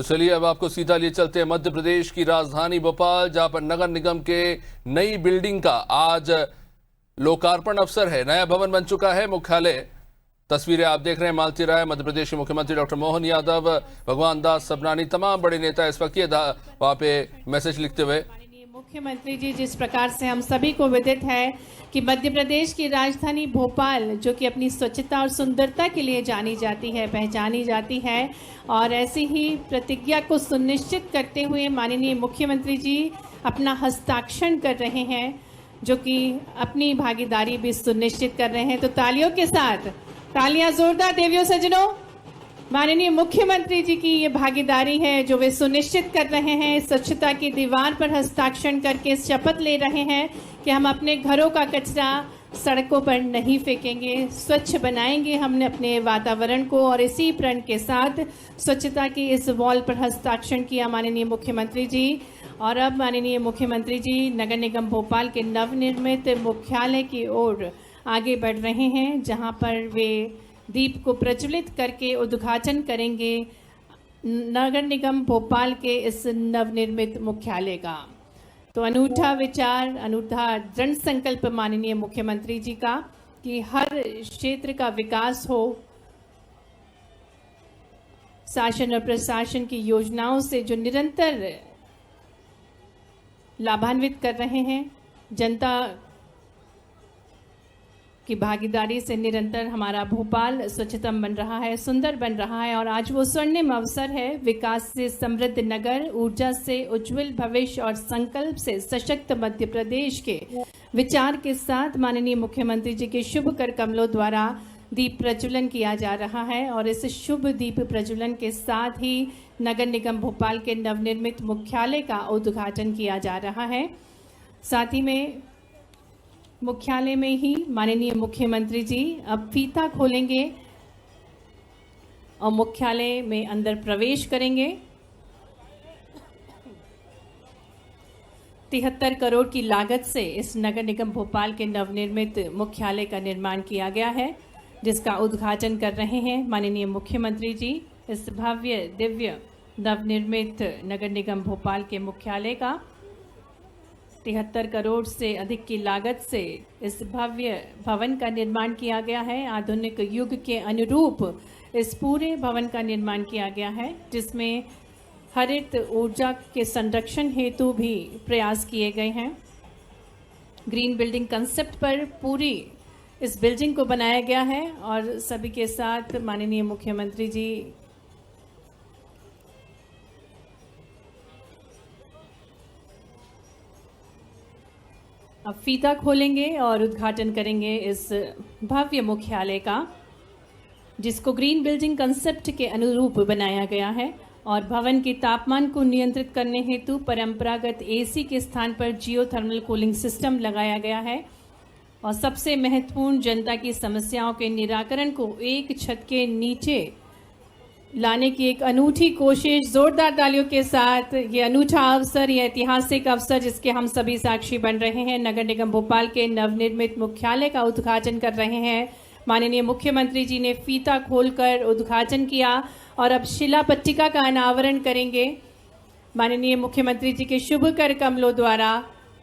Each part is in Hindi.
तो चलिए अब आपको सीधा लिए चलते हैं मध्य प्रदेश की राजधानी भोपाल, जहां पर नगर निगम के नई बिल्डिंग का आज लोकार्पण अवसर है। नया भवन बन चुका है मुख्यालय। तस्वीरें आप देख रहे हैं। मालती राय, मध्य प्रदेश के मुख्यमंत्री डॉक्टर मोहन यादव, भगवान दास सबनानी, तमाम बड़े नेता इस वक्त वहां पे मैसेज लिखते हुए। मुख्यमंत्री जी, जिस प्रकार से हम सभी को विदित है कि मध्य प्रदेश की राजधानी भोपाल जो कि अपनी स्वच्छता और सुंदरता के लिए जानी जाती है, पहचानी जाती है, और ऐसी ही प्रतिज्ञा को सुनिश्चित करते हुए माननीय मुख्यमंत्री जी अपना हस्ताक्षर कर रहे हैं, जो कि अपनी भागीदारी भी सुनिश्चित कर रहे हैं। तो तालियों के साथ, तालियां जोरदार देवियों सज्जनों, माननीय मुख्यमंत्री जी की ये भागीदारी है जो वे सुनिश्चित कर रहे हैं। स्वच्छता की दीवार पर हस्ताक्षर करके शपथ ले रहे हैं कि हम अपने घरों का कचरा सड़कों पर नहीं फेंकेंगे, स्वच्छ बनाएंगे हमने अपने वातावरण को। और इसी प्रण के साथ स्वच्छता की इस वॉल पर हस्ताक्षर किया माननीय मुख्यमंत्री जी। और अब माननीय मुख्यमंत्री जी नगर निगम भोपाल के नवनिर्मित मुख्यालय की ओर आगे बढ़ रहे हैं, जहां पर वे दीप को प्रज्वलित करके उद्घाटन करेंगे नगर निगम भोपाल के इस नवनिर्मित मुख्यालय का। तो अनूठा विचार, अनूठा दृढ़ संकल्प माननीय मुख्यमंत्री जी का कि हर क्षेत्र का विकास हो, शासन और प्रशासन की योजनाओं से जो निरंतर लाभान्वित कर रहे हैं, जनता की भागीदारी से निरंतर हमारा भोपाल स्वच्छतम बन रहा है, सुंदर बन रहा है। और आज वो स्वर्णिम अवसर है। विकास से समृद्ध नगर, ऊर्जा से उज्जवल भविष्य और संकल्प से सशक्त मध्य प्रदेश के विचार के साथ माननीय मुख्यमंत्री जी के शुभ कर कमलों द्वारा दीप प्रज्वलन किया जा रहा है। और इस शुभ दीप प्रज्वलन के साथ ही नगर निगम भोपाल के नवनिर्मित मुख्यालय का उद्घाटन किया जा रहा है। साथ ही में मुख्यालय में ही माननीय मुख्यमंत्री जी अब फीता खोलेंगे और मुख्यालय में अंदर प्रवेश करेंगे। 73 करोड़ की लागत से इस नगर निगम भोपाल के नवनिर्मित मुख्यालय का निर्माण किया गया है, जिसका उद्घाटन कर रहे हैं माननीय मुख्यमंत्री जी। इस भव्य दिव्य नवनिर्मित नगर निगम भोपाल के मुख्यालय का 73 करोड़ से अधिक की लागत से इस भव्य भवन का निर्माण किया गया है। आधुनिक युग के अनुरूप इस पूरे भवन का निर्माण किया गया है, जिसमें हरित ऊर्जा के संरक्षण हेतु भी प्रयास किए गए हैं। ग्रीन बिल्डिंग कंसेप्ट पर पूरी इस बिल्डिंग को बनाया गया है। और सभी के साथ माननीय मुख्यमंत्री जी अब फीता खोलेंगे और उद्घाटन करेंगे इस भव्य मुख्यालय का, जिसको ग्रीन बिल्डिंग कंसेप्ट के अनुरूप बनाया गया है। और भवन के तापमान को नियंत्रित करने हेतु परंपरागत एसी के स्थान पर जियोथर्मल कूलिंग सिस्टम लगाया गया है। और सबसे महत्वपूर्ण, जनता की समस्याओं के निराकरण को एक छत के नीचे लाने की एक अनूठी कोशिश। जोरदार तालियों के साथ ये अनूठा अवसर, ये ऐतिहासिक अवसर जिसके हम सभी साक्षी बन रहे हैं। नगर निगम भोपाल के नवनिर्मित मुख्यालय का उद्घाटन कर रहे हैं। माननीय मुख्यमंत्री जी ने फीता खोलकर उद्घाटन किया और अब शिला पट्टिका का अनावरण करेंगे। माननीय मुख्यमंत्री जी के शुभ कर कमलों द्वारा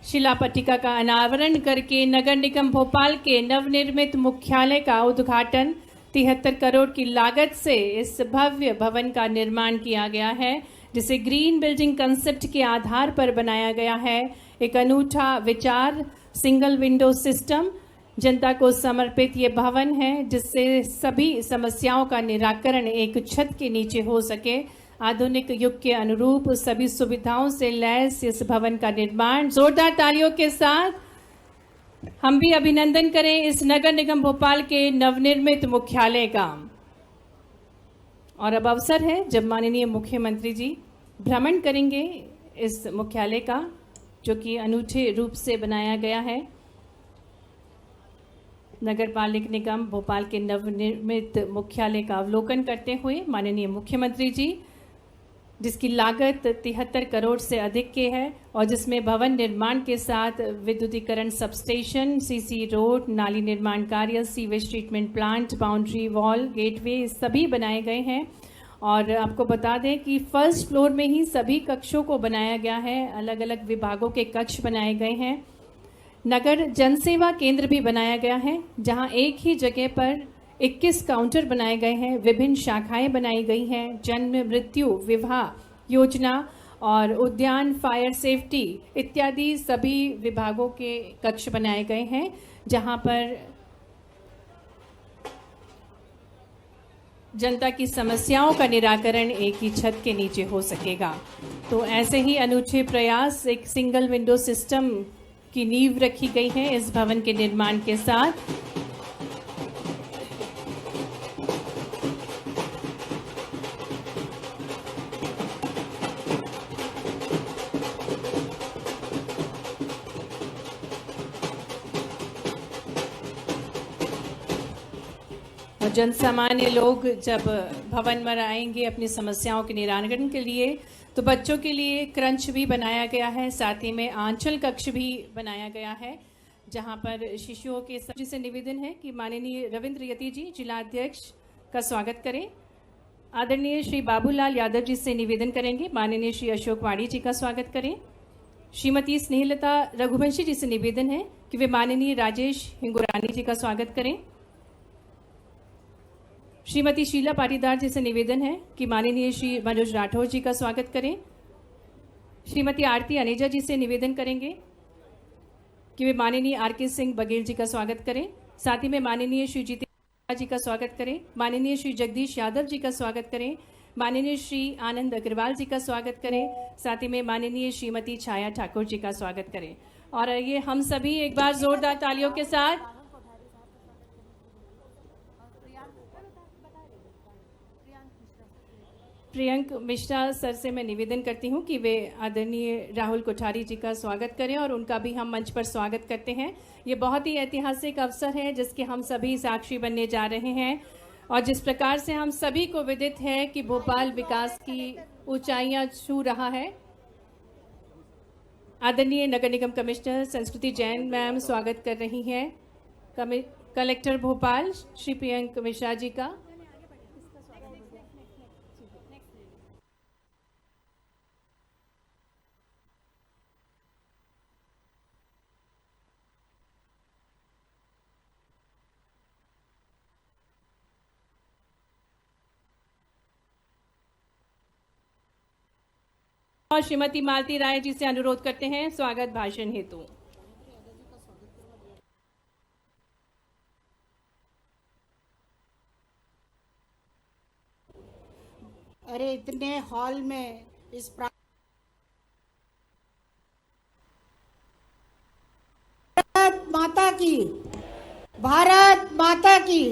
शिला पट्टिका का अनावरण करके नगर निगम भोपाल के नवनिर्मित मुख्यालय का उद्घाटन 73 करोड़ की लागत से इस भव्य भवन का निर्माण किया गया है, जिसे ग्रीन बिल्डिंग कंसेप्ट के आधार पर बनाया गया है। एक अनूठा विचार, सिंगल विंडो सिस्टम, जनता को समर्पित ये भवन है, जिससे सभी समस्याओं का निराकरण एक छत के नीचे हो सके। आधुनिक युग के अनुरूप सभी सुविधाओं से लैस इस भवन का निर्माण। जोरदार तालियों के साथ हम भी अभिनंदन करें इस नगर निगम भोपाल के नवनिर्मित मुख्यालय का। और अब अवसर है जब माननीय मुख्यमंत्री जी भ्रमण करेंगे इस मुख्यालय का, जो कि अनूठे रूप से बनाया गया है। नगर पालिक निगम भोपाल के नवनिर्मित मुख्यालय का अवलोकन करते हुए माननीय मुख्यमंत्री जी, जिसकी लागत 73 करोड़ से अधिक की है और जिसमें भवन निर्माण के साथ विद्युतीकरण, सबस्टेशन, सीसी रोड, नाली निर्माण कार्य, sewage treatment plant, boundary wall, gateway सभी बनाए गए हैं। और आपको बता दें कि फर्स्ट फ्लोर में ही सभी कक्षों को बनाया गया है, अलग अलग विभागों के कक्ष बनाए गए हैं। नगर जनसेवा केंद्र भी बनाया गया है, जहां एक ही जगह पर 21 काउंटर बनाए गए हैं, विभिन्न शाखाएं बनाई गई हैं, जन्म मृत्यु विवाह योजना और उद्यान फायर सेफ्टी इत्यादि सभी विभागों के कक्ष बनाए गए हैं, जहां पर जनता की समस्याओं का निराकरण एक ही छत के नीचे हो सकेगा। तो ऐसे ही अनूठे प्रयास, एक सिंगल विंडो सिस्टम की नींव रखी गई है इस भवन के निर्माण के साथ। जन सामान्य लोग जब भवन में आएंगे अपनी समस्याओं के निराकरण के लिए, तो बच्चों के लिए क्रंच भी बनाया गया है, साथ ही में आंचल कक्ष भी बनाया गया है, जहां पर शिशुओं के सभी से निवेदन है कि माननीय रविंद्र यति जी जिलाध्यक्ष का स्वागत करें। आदरणीय श्री बाबूलाल यादव जी से निवेदन करेंगे माननीय श्री अशोक वाणी जी का स्वागत करें। श्रीमती स्नेहलता रघुवंशी जी से निवेदन है कि वे माननीय राजेश हिंगुरानी जी का स्वागत करें। श्रीमती शीला पाटीदार जी से निवेदन है कि माननीय श्री मनोज राठौर जी का स्वागत करें। श्रीमती आरती अनेजा जी से निवेदन करेंगे कि वे माननीय आर.के. सिंह बघेल जी का स्वागत करें। साथ ही में माननीय श्री जितेंद्र जी का स्वागत करें, माननीय श्री जगदीश यादव जी का स्वागत करें, माननीय श्री आनंद अग्रवाल जी का स्वागत करें, साथ ही में माननीय श्रीमती छाया ठाकुर जी का स्वागत करें। और ये हम सभी एक बार जोरदार तालियों के साथ प्रियंक मिश्रा सर से मैं निवेदन करती हूं कि वे आदरणीय राहुल कोठारी जी का स्वागत करें और उनका भी हम मंच पर स्वागत करते हैं। ये बहुत ही ऐतिहासिक अवसर है जिसके हम सभी साक्षी बनने जा रहे हैं, और जिस प्रकार से हम सभी को विदित है कि भोपाल विकास की ऊंचाइयां छू रहा है। आदरणीय नगर निगम कमिश्नर संस्कृति जैन मैम स्वागत कर रही हैं कलेक्टर भोपाल श्री प्रियंक मिश्रा जी का। और श्रीमती मालती राय जी से अनुरोध करते हैं स्वागत भाषण हेतु। अरे इतने हॉल में इस भारत माता की, भारत माता की,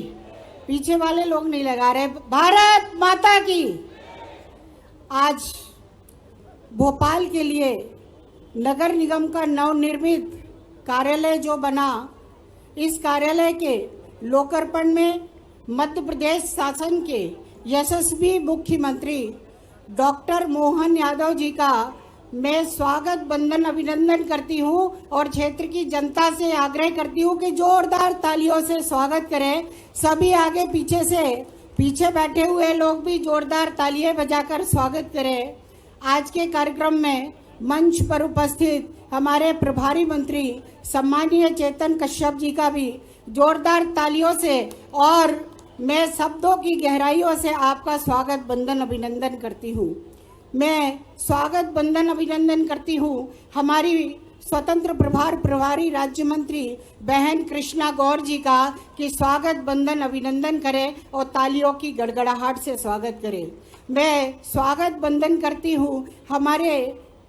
पीछे वाले लोग नहीं लगा रहे, भारत माता की। आज भोपाल के लिए नगर निगम का नवनिर्मित कार्यालय जो बना, इस कार्यालय के लोकार्पण में मध्य प्रदेश शासन के यशस्वी मुख्यमंत्री डॉक्टर मोहन यादव जी का मैं स्वागत बंदन अभिनंदन करती हूं और क्षेत्र की जनता से आग्रह करती हूं कि जोरदार तालियों से स्वागत करें। सभी आगे पीछे से, पीछे बैठे हुए लोग भी जोरदार तालियां बजाकर स्वागत करें। आज के कार्यक्रम में मंच पर उपस्थित हमारे प्रभारी मंत्री सम्मानीय चेतन कश्यप जी का भी जोरदार तालियों से और मैं शब्दों की गहराइयों से आपका स्वागत बंदन अभिनंदन करती हूँ। मैं स्वागत बंदन अभिनंदन करती हूँ हमारी स्वतंत्र प्रभार प्रभारी राज्य मंत्री बहन कृष्णा गौर जी का कि स्वागत बंदन अभिनंदन करें और तालियों की गड़गड़ाहट से स्वागत करें। मैं स्वागत बंदन करती हूँ हमारे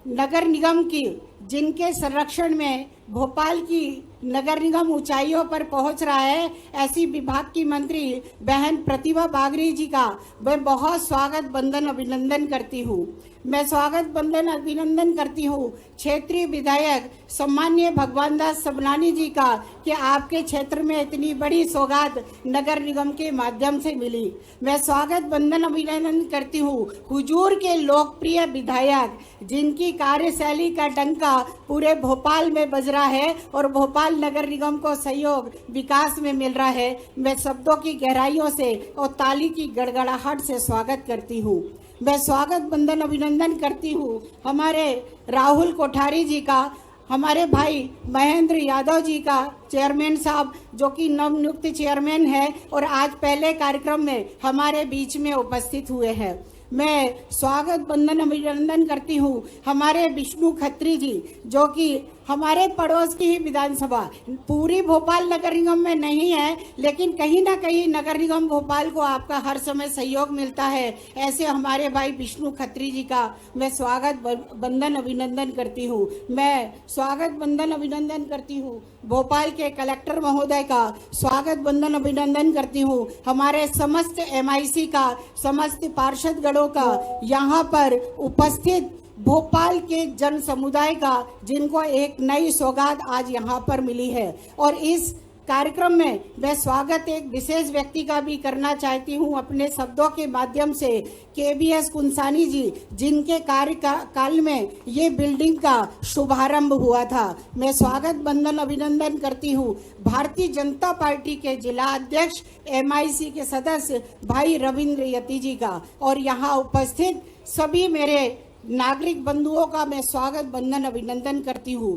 नगर निगम की, जिनके संरक्षण में भोपाल की नगर निगम ऊंचाइयों पर पहुंच रहा है, ऐसी विभाग की मंत्री बहन प्रतिभा बागरी जी का मैं बहुत स्वागत बंदन अभिनंदन करती हूँ। मैं स्वागत बंदन अभिनंदन करती हूँ क्षेत्रीय विधायक सम्मानीय भगवान दास सबनानी जी का कि आपके क्षेत्र में इतनी बड़ी सौगात नगर निगम के माध्यम से मिली। मैं स्वागत बंदन अभिनंदन करती हूँ हुजूर के लोकप्रिय विधायक, जिनकी कार्यशैली का डंका का पूरे भोपाल में बज रहा है और भोपाल नगर निगम को सहयोग विकास में मिल रहा है। मैं शब्दों की गहराइयों से और ताली की गड़गड़ाहट से स्वागत करती हूँ। मैं स्वागत बंदन अभिनंदन करती हूँ हमारे राहुल कोठारी जी का, हमारे भाई महेंद्र यादव जी का, चेयरमैन साहब जो कि नवनियुक्त चेयरमैन है और आज पहले कार्यक्रम में हमारे बीच में उपस्थित हुए हैं। मैं स्वागत बंदन अभिनंदन करती हूँ हमारे विष्णु खत्री जी जो कि हमारे पड़ोस की ही विधानसभा, पूरी भोपाल नगर निगम में नहीं है लेकिन कहीं ना कहीं नगर निगम भोपाल को आपका हर समय सहयोग मिलता है। ऐसे हमारे भाई विष्णु खत्री जी का मैं स्वागत बंदन अभिनंदन करती हूँ। मैं स्वागत बंदन अभिनंदन करती हूँ भोपाल के कलेक्टर महोदय का, स्वागत बंदन अभिनंदन करती हूँ हमारे समस्त MIC का, समस्त पार्षदगणों का, यहाँ पर उपस्थित भोपाल के जन समुदाय का जिनको एक नई सौगात आज यहाँ पर मिली है। और इस कार्यक्रम में मैं स्वागत एक विशेष व्यक्ति का भी करना चाहती हूँ अपने शब्दों के माध्यम से, KBS कुंसानी जी जिनके कार्यकाल में ये बिल्डिंग का शुभारंभ हुआ था। मैं स्वागत बंदन अभिनंदन करती हूँ भारतीय जनता पार्टी के जिला अध्यक्ष MIC के सदस्य भाई रविंद्र यति जी का, और यहाँ उपस्थित सभी मेरे नागरिक बंधुओं का मैं स्वागत बंदन अभिनंदन करती हूँ।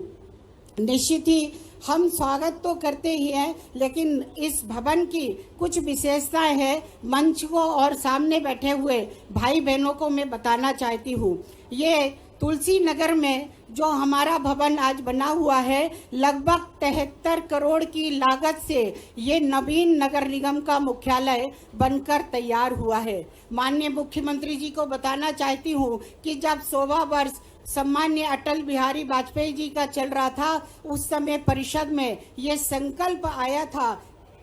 निश्चित ही हम स्वागत तो करते ही हैं लेकिन इस भवन की कुछ विशेषताएं हैं, मंच को और सामने बैठे हुए भाई बहनों को मैं बताना चाहती हूँ। ये तुलसी नगर में जो हमारा भवन आज बना हुआ है, लगभग 73 करोड़ की लागत से ये नवीन नगर निगम का मुख्यालय बनकर तैयार हुआ है। माननीय मुख्यमंत्री जी को बताना चाहती हूँ कि जब 100वां वर्ष सम्मान्य अटल बिहारी वाजपेयी जी का चल रहा था, उस समय परिषद में ये संकल्प आया था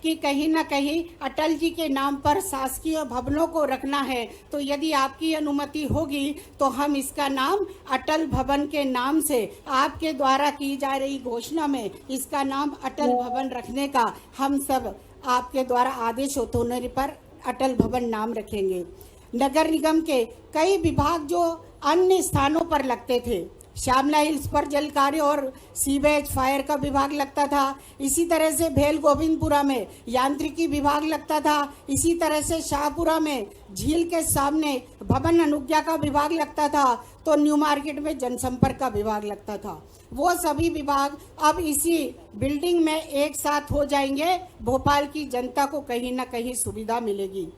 कि कहीं ना कहीं अटल जी के नाम पर शासकीय भवनों को रखना है, तो यदि आपकी अनुमति होगी तो हम इसका नाम अटल भवन के नाम से आपके द्वारा की जा रही घोषणा में इसका नाम अटल भवन रखने का हम सब आपके द्वारा आदेश होने पर अटल भवन नाम रखेंगे। नगर निगम के कई विभाग जो अन्य स्थानों पर लगते थे, श्यामला हिल्स पर जल कार्य और सीवेज फायर का विभाग लगता था, इसी तरह से भेल गोविंदपुरा में यांत्रिकी विभाग लगता था, इसी तरह से शाहपुरा में झील के सामने भवन अनुज्ञा का विभाग लगता था, तो न्यू मार्केट में जनसंपर्क का विभाग लगता था। वो सभी विभाग अब इसी बिल्डिंग में एक साथ हो जाएंगे। भोपाल की जनता को कहीं ना कहीं सुविधा मिलेगी।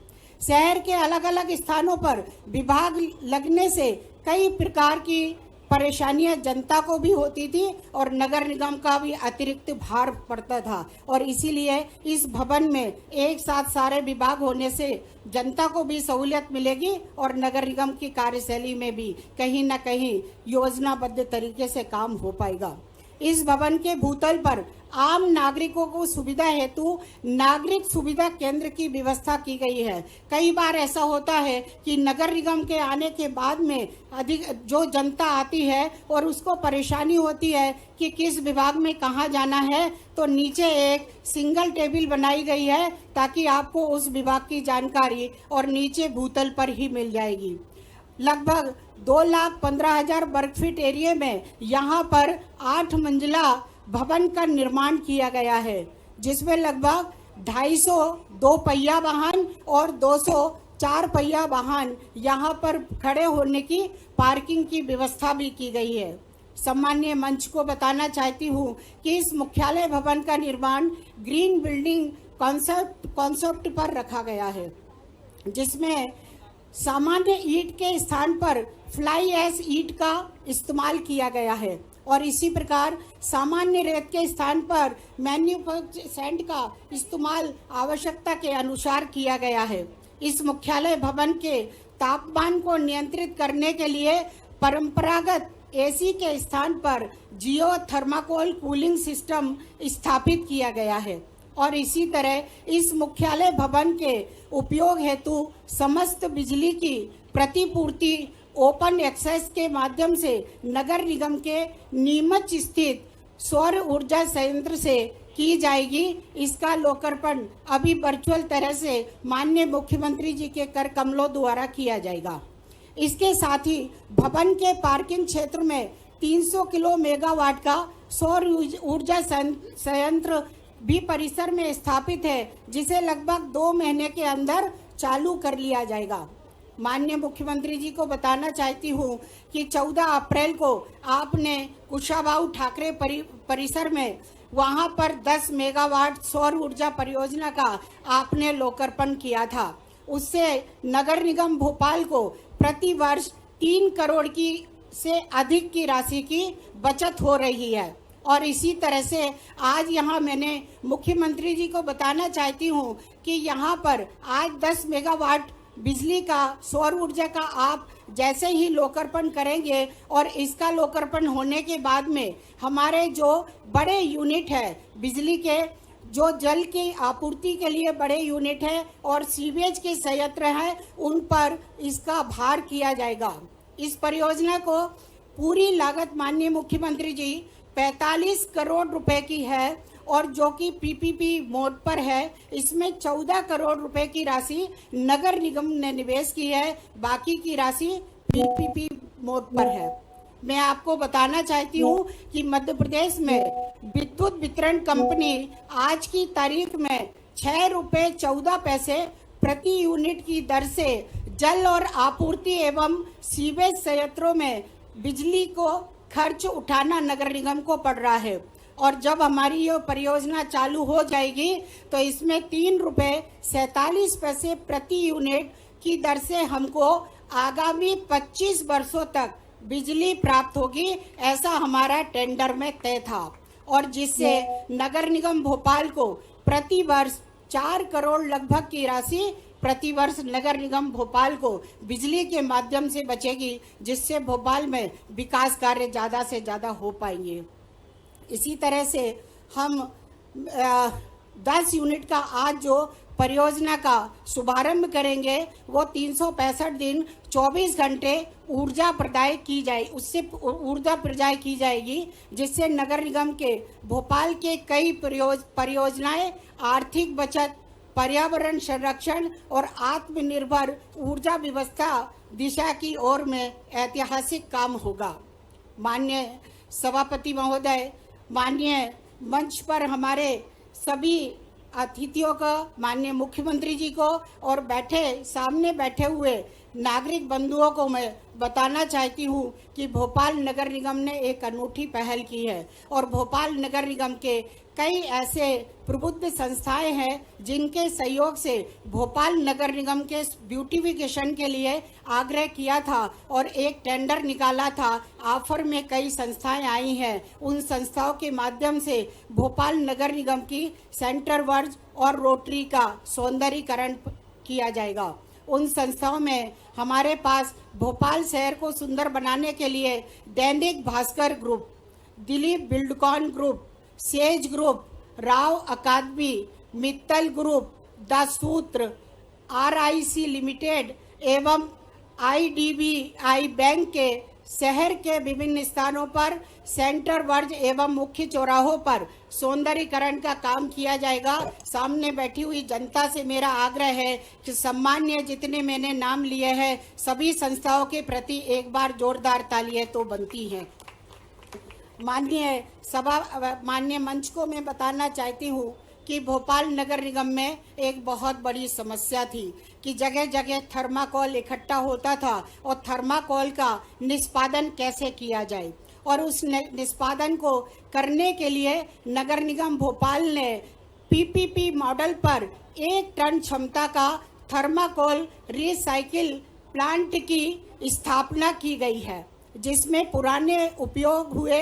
शहर के अलग अलग स्थानों पर विभाग लगने से कई प्रकार की परेशानियां जनता को भी होती थी और नगर निगम का भी अतिरिक्त भार पड़ता था, और इसीलिए इस भवन में एक साथ सारे विभाग होने से जनता को भी सहूलियत मिलेगी और नगर निगम की कार्यशैली में भी कहीं ना कहीं योजनाबद्ध तरीके से काम हो पाएगा। इस भवन के भूतल पर आम नागरिकों को सुविधा हेतु नागरिक सुविधा केंद्र की व्यवस्था की गई है। कई बार ऐसा होता है कि नगर निगम के आने के बाद में अधिक जो जनता आती है और उसको परेशानी होती है कि किस विभाग में कहाँ जाना है, तो नीचे एक सिंगल टेबल बनाई गई है ताकि आपको उस विभाग की जानकारी और नीचे भूतल पर ही मिल जाएगी। लगभग 2,15,000 वर्ग फीट एरिया में यहाँ पर 8 मंजिला भवन का निर्माण किया गया है, जिसमें लगभग 250 दो पहिया वाहन और 200 4 पहिया वाहन यहाँ पर खड़े होने की पार्किंग की व्यवस्था भी की गई है। सम्मानीय मंच को बताना चाहती हूँ कि इस मुख्यालय भवन का निर्माण ग्रीन बिल्डिंग कॉन्सेप्ट पर रखा गया है, जिसमें सामान्य ईंट के स्थान पर फ्लाई ऐश ईंट का इस्तेमाल किया गया है और इसी प्रकार सामान्य रेत के स्थान पर मैन्युफैक्चर्ड सैंड का इस्तेमाल आवश्यकता के अनुसार किया गया है। इस मुख्यालय भवन के तापमान को नियंत्रित करने के लिए परंपरागत एसी के स्थान पर जियो थर्माकोल कूलिंग सिस्टम स्थापित किया गया है और इसी तरह इस मुख्यालय भवन के उपयोग हेतु समस्त बिजली की प्रतिपूर्ति ओपन एक्सेस के माध्यम से नगर निगम के नीमच स्थित सौर ऊर्जा संयंत्र से की जाएगी। इसका लोकार्पण अभी वर्चुअल तरह से माननीय मुख्यमंत्री जी के कर कमलों द्वारा किया जाएगा। इसके साथ ही भवन के पार्किंग क्षेत्र में 300 किलो मेगावाट का सौर ऊर्जा संयंत्र भी परिसर में स्थापित है, जिसे लगभग 2 महीने के अंदर चालू कर लिया जाएगा। माननीय मुख्यमंत्री जी को बताना चाहती हूँ कि 14 अप्रैल को आपने कुशाभाऊ ठाकरे परिसर में वहां पर 10 मेगावाट सौर ऊर्जा परियोजना का आपने लोकार्पण किया था। उससे नगर निगम भोपाल को प्रति वर्ष 3 करोड़ की से अधिक की राशि की बचत हो रही है। और इसी तरह से आज यहाँ मैंने मुख्यमंत्री जी को बताना चाहती हूँ कि यहाँ पर आज 10 मेगावाट बिजली का सौर ऊर्जा का आप जैसे ही लोकार्पण करेंगे और इसका लोकार्पण होने के बाद में हमारे जो बड़े यूनिट है बिजली के, जो जल की आपूर्ति के लिए बड़े यूनिट है और सीवेज के संयंत्र है, उन पर इसका भार किया जाएगा। इस परियोजना को पूरी लागत माननीय मुख्यमंत्री जी 45 करोड़ रुपए की है और जो कि पीपीपी मोड पर है। इसमें 14 करोड़ रुपए की राशि नगर निगम ने निवेश की है, बाकी की राशि पीपीपी मोड पर है। मैं आपको बताना चाहती हूँ कि मध्य प्रदेश में विद्युत वितरण कंपनी आज की तारीख में 6 रुपए 14 पैसे प्रति यूनिट की दर से जल और आपूर्ति एवं सीवेज संयंत्रों में बिजली को खर्च उठाना नगर निगम को पड़ रहा है। और जब हमारी ये परियोजना चालू हो जाएगी तो इसमें 3 रुपए 47 पैसे प्रति यूनिट की दर से हमको आगामी 25 वर्षों तक बिजली प्राप्त होगी, ऐसा हमारा टेंडर में तय था। और जिससे नगर निगम भोपाल को प्रति वर्ष 4 करोड़ लगभग की राशि प्रति वर्ष नगर निगम भोपाल को बिजली के माध्यम से बचेगी, जिससे भोपाल में विकास कार्य ज़्यादा से ज़्यादा हो पाएंगे। इसी तरह से हम 10 यूनिट का आज जो परियोजना का शुभारंभ करेंगे वो 365 दिन 24 घंटे ऊर्जा प्रदाय की जाए, उससे ऊर्जा प्रदाय की जाएगी, जिससे नगर निगम के भोपाल के कई परियोजनाएं आर्थिक बचत, पर्यावरण संरक्षण और आत्मनिर्भर ऊर्जा व्यवस्था दिशा की ओर में ऐतिहासिक काम होगा। माननीय सभापति महोदय, माननीय मंच पर हमारे सभी अतिथियों को, माननीय मुख्यमंत्री जी को और सामने बैठे हुए नागरिक बंधुओं को मैं बताना चाहती हूँ कि भोपाल नगर निगम ने एक अनूठी पहल की है और भोपाल नगर निगम के कई ऐसे प्रबुद्ध संस्थाएं हैं जिनके सहयोग से भोपाल नगर निगम के ब्यूटिफिकेशन के लिए आग्रह किया था और एक टेंडर निकाला था। ऑफर में कई संस्थाएं आई हैं। उन संस्थाओं के माध्यम से भोपाल नगर निगम की सेंटर वर्ज और रोटरी का सौंदर्यीकरण किया जाएगा। उन संस्थाओं में हमारे पास भोपाल शहर को सुंदर बनाने के लिए Dainik Bhaskar group, Dilip Buildcon group, Sage group, Rao Academy, Mittal group, The Sootr, RIC limited एवं IDBI बैंक के शहर के विभिन्न स्थानों पर सेंटर वर्ज एवं मुख्य चौराहों पर सौंदर्यीकरण का काम किया जाएगा। सामने बैठी हुई जनता से मेरा आग्रह है कि सम्मान्य जितने मैंने नाम लिए हैं सभी संस्थाओं के प्रति एक बार जोरदार तालियां तो बनती हैं। माननीय मंच को मैं बताना चाहती हूँ कि भोपाल नगर निगम में एक बहुत बड़ी समस्या थी कि जगह जगह थर्माकोल इकट्ठा होता था और थर्माकोल का निष्पादन कैसे किया जाए। और उस निष्पादन को करने के लिए नगर निगम भोपाल ने PPP मॉडल पर 1 टन क्षमता का थर्माकोल रिसाइकिल प्लांट की स्थापना की गई है, जिसमें पुराने उपयोग हुए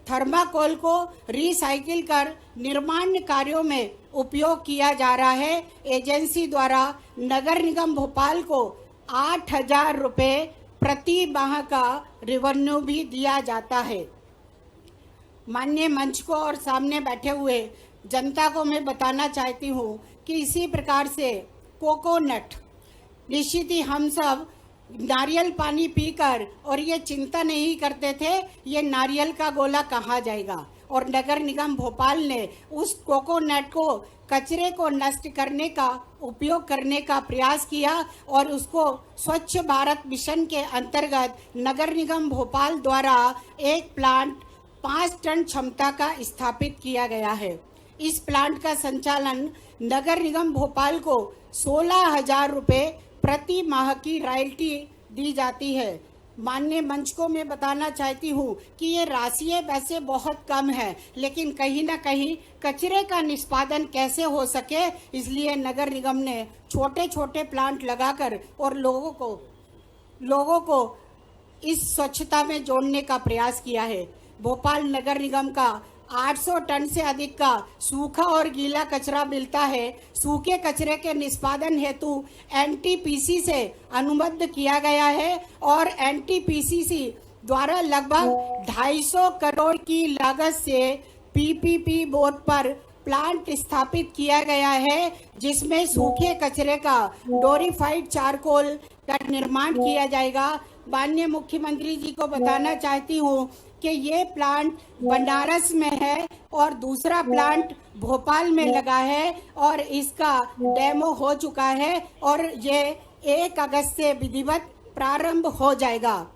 थर्माकोल को रिसाइकिल कर निर्माण कार्यों में उपयोग किया जा रहा है। एजेंसी द्वारा नगर निगम भोपाल को 8,000 रुपये प्रति माह का रेवेन्यू भी दिया जाता है। माननीय मंच को और सामने बैठे हुए जनता को मैं बताना चाहती हूँ कि इसी प्रकार से कोकोनट, निश्चित ही हम सब नारियल पानी पीकर और ये चिंता नहीं करते थे ये नारियल का गोला कहाँ जाएगा, और नगर निगम भोपाल ने उस कोकोनट को कचरे को नष्ट करने का उपयोग करने का प्रयास किया और उसको स्वच्छ भारत मिशन के अंतर्गत नगर निगम भोपाल द्वारा एक प्लांट 5 टन क्षमता का स्थापित किया गया है। इस प्लांट का संचालन नगर निगम भोपाल को 16,000 रुपये प्रति माह की रॉयल्टी दी जाती है। माननीय मंच को मैं बताना चाहती हूँ कि ये राशि वैसे बहुत कम है, लेकिन कहीं ना कहीं कचरे का निष्पादन कैसे हो सके, इसलिए नगर निगम ने छोटे छोटे प्लांट लगाकर और लोगों को इस स्वच्छता में जोड़ने का प्रयास किया है। भोपाल नगर निगम का 800 टन से अधिक का सूखा और गीला कचरा मिलता है। सूखे कचरे के निष्पादन हेतु एनटीपीसी से अनुबद्ध किया गया है और एनटीपीसी द्वारा लगभग 250 करोड़ की लागत से पीपीपी बोर्ड पर प्लांट स्थापित किया गया है, जिसमें सूखे कचरे का डोरीफाइड चारकोल का निर्माण किया जाएगा। माननीय मुख्यमंत्री जी को बताना चाहती हूँ कि ये प्लांट बनारस में है और दूसरा प्लांट भोपाल में लगा है और इसका डेमो हो चुका है और ये 1 अगस्त से विधिवत प्रारंभ हो जाएगा।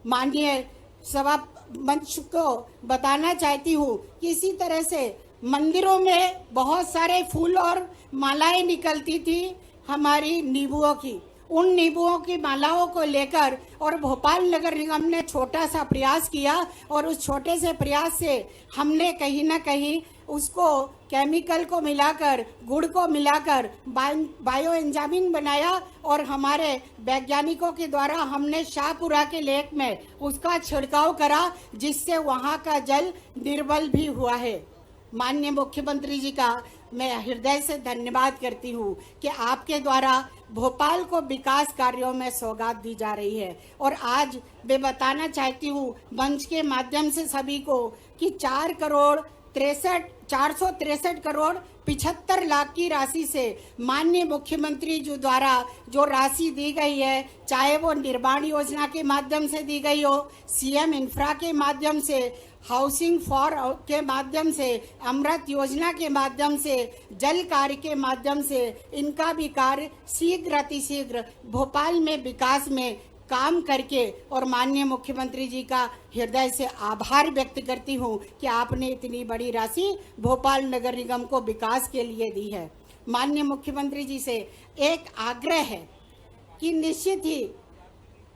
माननीय सभा मंच को बताना चाहती हूँ कि इसी तरह से मंदिरों में बहुत सारे फूल और मालाएं निकलती थी हमारी नींबुओं की। उन नींबुओं की मालाओं को लेकर और भोपाल नगर निगम ने छोटा सा प्रयास किया और उस छोटे से प्रयास से हमने कहीं ना कहीं उसको केमिकल को मिलाकर, गुड़ को मिलाकर बायो एंजाइमिंग बनाया और हमारे वैज्ञानिकों के द्वारा हमने शाहपुरा के लेक में उसका छिड़काव करा, जिससे वहाँ का जल निर्मल भी हुआ है। माननीय मुख्यमंत्री जी का मैं हृदय से धन्यवाद करती हूँ कि आपके द्वारा भोपाल को विकास कार्यों में सौगात दी जा रही है। और आज मैं बताना चाहती हूँ मंच के माध्यम से सभी को कि 463 करोड़ 75 लाख की राशि से माननीय मुख्यमंत्री जी द्वारा जो राशि दी गई है, चाहे वो निर्माण योजना के माध्यम से दी गई हो, सीएम इंफ्रा के माध्यम से, हाउसिंग फॉर के माध्यम से, अमृत योजना के माध्यम से, जल कार्य के माध्यम से, इनका भी कार्य शीघ्र अतिशीघ्र भोपाल में विकास में काम करके और माननीय मुख्यमंत्री जी का हृदय से आभार व्यक्त करती हूँ कि आपने इतनी बड़ी राशि भोपाल नगर निगम को विकास के लिए दी है। माननीय मुख्यमंत्री जी से एक आग्रह है कि निश्चित ही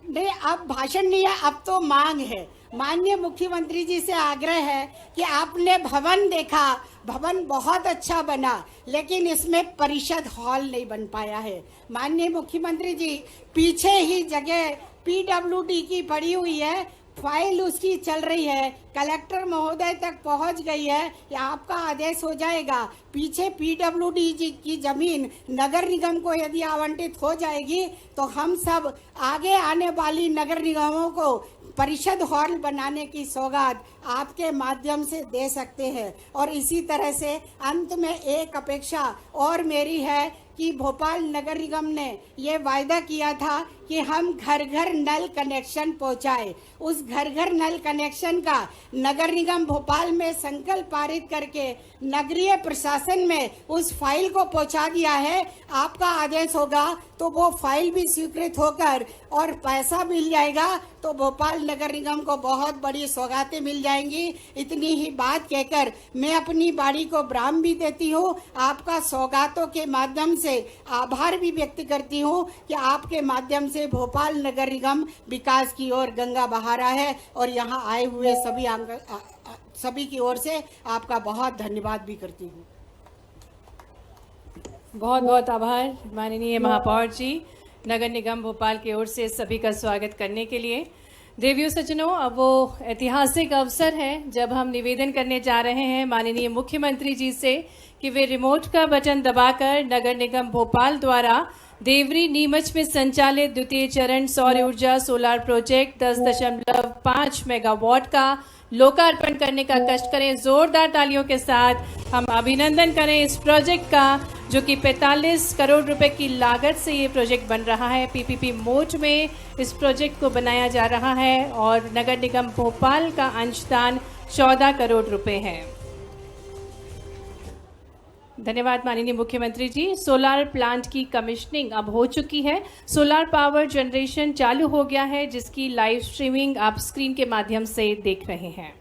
नहीं, अब भाषण नहीं है, अब तो मांग है। माननीय मुख्यमंत्री जी से आग्रह है कि आपने भवन देखा, भवन बहुत अच्छा बना, लेकिन इसमें परिषद हॉल नहीं बन पाया है। माननीय मुख्यमंत्री जी, पीछे ही जगह पीडब्ल्यूडी की पड़ी हुई है, फाइल उसकी चल रही है, कलेक्टर महोदय तक पहुंच गई है, या आपका आदेश हो जाएगा। पीछे पीडब्ल्यूडी की जमीन नगर निगम को यदि आवंटित हो जाएगी तो हम सब आगे आने वाली नगर निगमों को परिषद हॉल बनाने की सौगात आपके माध्यम से दे सकते हैं। और इसी तरह से अंत में एक अपेक्षा और मेरी है कि भोपाल नगर निगम ने ये वायदा किया था कि हम घर घर नल कनेक्शन पहुंचाए। उस घर घर नल कनेक्शन का नगर निगम भोपाल में संकल्प पारित करके नगरीय प्रशासन में उस फाइल को पहुंचा दिया है। आपका आदेश होगा तो वो फाइल भी स्वीकृत होकर और पैसा मिल जाएगा तो भोपाल नगर निगम को बहुत बड़ी सौगातें मिल जाएंगी। इतनी ही बात कहकर मैं अपनी बाड़ी को विराम भी देती हूँ। आपका सौगातों के माध्यम से आभार भी व्यक्त करती हूँ कि आपके माध्यम से भोपाल नगर निगम विकास की ओर गंगा बहा रहा है और यहाँ आए हुए सभी की ओर से आपका बहुत धन्यवाद भी करती हूँ। बहुत बहुत आभार माननीय महापौर जी, नगर निगम भोपाल की ओर से सभी का स्वागत करने के लिए। देवियों सज्जनों, अब वो ऐतिहासिक अवसर है जब हम निवेदन करने जा रहे हैं माननीय मुख्यमंत्री जी से कि वे रिमोट का बटन दबाकर नगर निगम भोपाल द्वारा देवरी नीमच में संचालित द्वितीय चरण सौर ऊर्जा सोलर प्रोजेक्ट 10.5 मेगावाट का लोकार्पण करने का कष्ट करें। जोरदार तालियों के साथ हम अभिनंदन करें इस प्रोजेक्ट का, जो कि 45 करोड़ रुपए की लागत से ये प्रोजेक्ट बन रहा है। पीपीपी मोड में इस प्रोजेक्ट को बनाया जा रहा है और नगर निगम भोपाल का अंशदान 14 करोड़ रुपए है। धन्यवाद माननीय मुख्यमंत्री जी। सोलार प्लांट की कमिश्निंग अब हो चुकी है। सोलार पावर जनरेशन चालू हो गया है, जिसकी लाइव स्ट्रीमिंग आप स्क्रीन के माध्यम से देख रहे हैं।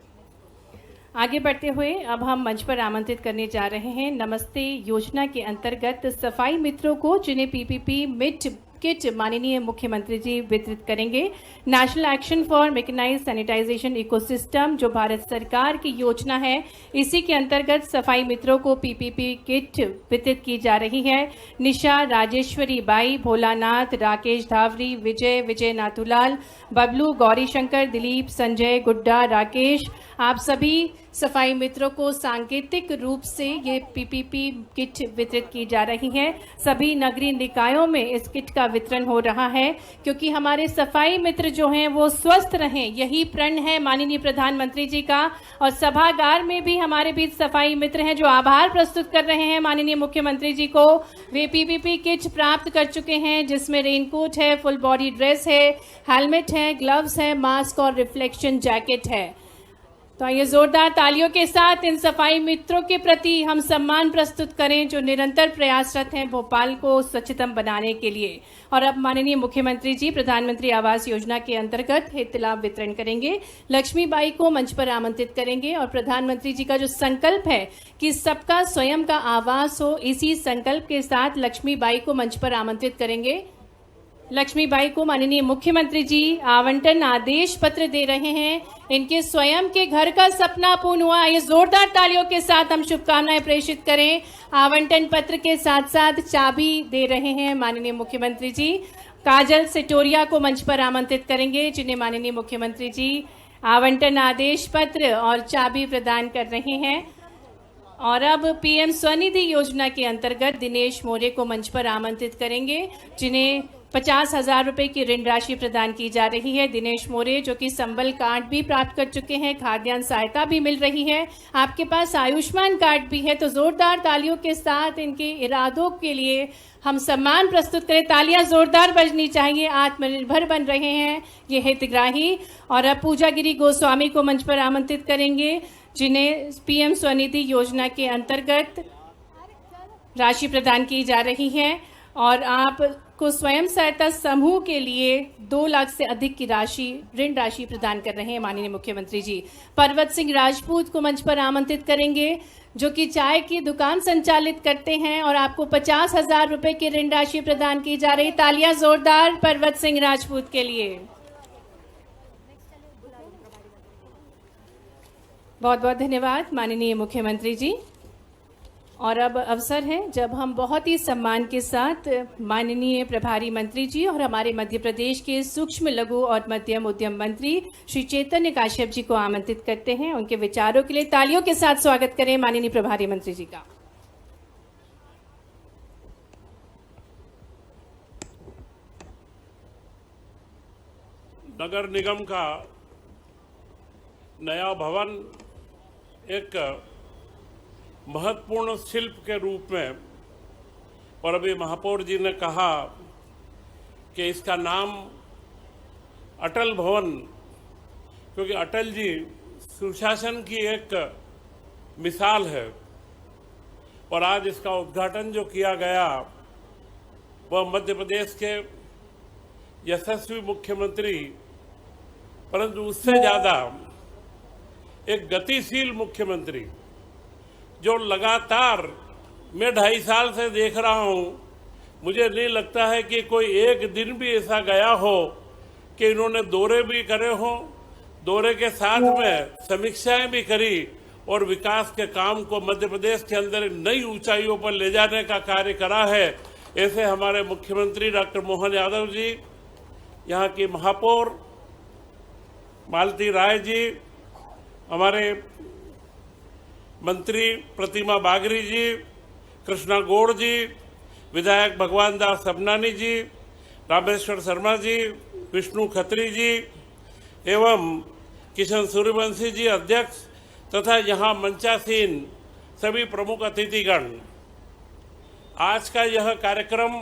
आगे बढ़ते हुए अब हम मंच पर आमंत्रित करने जा रहे हैं नमस्ते योजना के अंतर्गत सफाई मित्रों को, जिन्हें पीपीपी मिट किट माननीय मुख्यमंत्री जी वितरित करेंगे। National Action for Mechanised Sanitation Ecosystem जो भारत सरकार की योजना है, इसी के अंतर्गत सफाई मित्रों को पीपीपी किट वितरित की जा रही है। निशा, राजेश्वरी बाई, भोलानाथ, राकेश धावरी, विजय नाथुलाल, बबलू, गौरी शंकर, दिलीप, संजय, गुड्डा, राकेश, आप सभी सफाई मित्रों को सांकेतिक रूप से ये पीपीपी किट वितरित की जा रही है। सभी नगरीय निकायों में इस किट का वितरण हो रहा है, क्योंकि हमारे सफाई मित्र जो हैं वो स्वस्थ रहें, यही प्रण है माननीय प्रधानमंत्री जी का। और सभागार में भी हमारे बीच सफाई मित्र हैं जो आभार प्रस्तुत कर रहे हैं माननीय मुख्यमंत्री जी को। वे पीपीपी किट प्राप्त कर चुके हैं, जिसमें रेनकोट है, फुल बॉडी ड्रेस है, हेलमेट है, ग्लव्स है, मास्क और रिफ्लेक्शन जैकेट है। तो आइए जोरदार तालियों के साथ इन सफाई मित्रों के प्रति हम सम्मान प्रस्तुत करें, जो निरंतर प्रयासरत हैं भोपाल को स्वच्छतम बनाने के लिए। और अब माननीय मुख्यमंत्री जी प्रधानमंत्री आवास योजना के अंतर्गत हित लाभ वितरण करेंगे। लक्ष्मीबाई को मंच पर आमंत्रित करेंगे और प्रधानमंत्री जी का जो संकल्प है कि सबका स्वयं का आवास हो, इसी संकल्प के साथ लक्ष्मीबाई को मंच पर आमंत्रित करेंगे। लक्ष्मीबाई को माननीय मुख्यमंत्री जी आवंटन आदेश पत्र दे रहे हैं। इनके स्वयं के घर का सपना पूर्ण हुआ। ये जोरदार तालियों के साथ हम शुभकामनाएं प्रेषित करें। आवंटन पत्र के साथ साथ चाबी दे रहे हैं माननीय मुख्यमंत्री जी। काजल सिटोरिया को मंच पर आमंत्रित करेंगे, जिन्हें माननीय मुख्यमंत्री जी आवंटन आदेश पत्र और चाबी प्रदान कर रहे हैं। और अब पीएम स्वनिधि योजना के अंतर्गत दिनेश मोरे को मंच पर आमंत्रित करेंगे, जिन्हें 50,000 रुपए की ऋण राशि प्रदान की जा रही है। दिनेश मोरे जो कि संबल कार्ड भी प्राप्त कर चुके हैं, खाद्यान्न सहायता भी मिल रही है, आपके पास आयुष्मान कार्ड भी है। तो जोरदार तालियों के साथ इनके इरादों के लिए हम सम्मान प्रस्तुत करें। तालियां जोरदार बजनी चाहिए। आत्मनिर्भर बन रहे हैं ये हितग्राही। और अब पूजा गिरी गोस्वामी को मंच पर आमंत्रित करेंगे, जिन्हें पीएम स्वनिधि योजना के अंतर्गत राशि प्रदान की जा रही है। और आपको स्वयं सहायता समूह के लिए 2 लाख से अधिक की राशि, ऋण राशि प्रदान कर रहे हैं माननीय मुख्यमंत्री जी। पर्वत सिंह राजपूत को मंच पर आमंत्रित करेंगे, जो कि चाय की दुकान संचालित करते हैं, और आपको 50,000 रुपए की ऋण राशि प्रदान की जा रही। तालियां जोरदार पर्वत सिंह राजपूत के लिए। बहुत बहुत धन्यवाद माननीय मुख्यमंत्री जी। और अब अवसर है जब हम बहुत ही सम्मान के साथ माननीय प्रभारी मंत्री जी और हमारे मध्य प्रदेश के सूक्ष्म लघु और मध्यम उद्यम मंत्री श्री चैतन्य काश्यप जी को आमंत्रित करते हैं। उनके विचारों के लिए तालियों के साथ स्वागत करें माननीय प्रभारी मंत्री जी का। नगर निगम का नया भवन एक महत्वपूर्ण शिल्प के रूप में, और अभी महापौर जी ने कहा कि इसका नाम अटल भवन, क्योंकि अटल जी सुशासन की एक मिसाल है। और आज इसका उद्घाटन जो किया गया वह मध्य प्रदेश के यशस्वी मुख्यमंत्री, परंतु उससे ज़्यादा एक गतिशील मुख्यमंत्री, जो लगातार मैं 2.5 साल से देख रहा हूं, मुझे नहीं लगता है कि कोई एक दिन भी ऐसा गया हो कि इन्होंने दौरे भी करे हों, दौरे के साथ में समीक्षाएं भी करी और विकास के काम को मध्य प्रदेश के अंदर नई ऊंचाइयों पर ले जाने का कार्य करा है। ऐसे हमारे मुख्यमंत्री डॉक्टर मोहन यादव जी, यहाँ की महापौर मालती राय जी, हमारे मंत्री प्रतिमा बागरी जी, कृष्णा गौड़ जी, विधायक भगवान दास सबनानी जी, रामेश्वर शर्मा जी, विष्णु खत्री जी एवं किशन सूर्यवंशी जी अध्यक्ष, तथा यहाँ मंचासीन सभी प्रमुख अतिथिगण। आज का यह कार्यक्रम,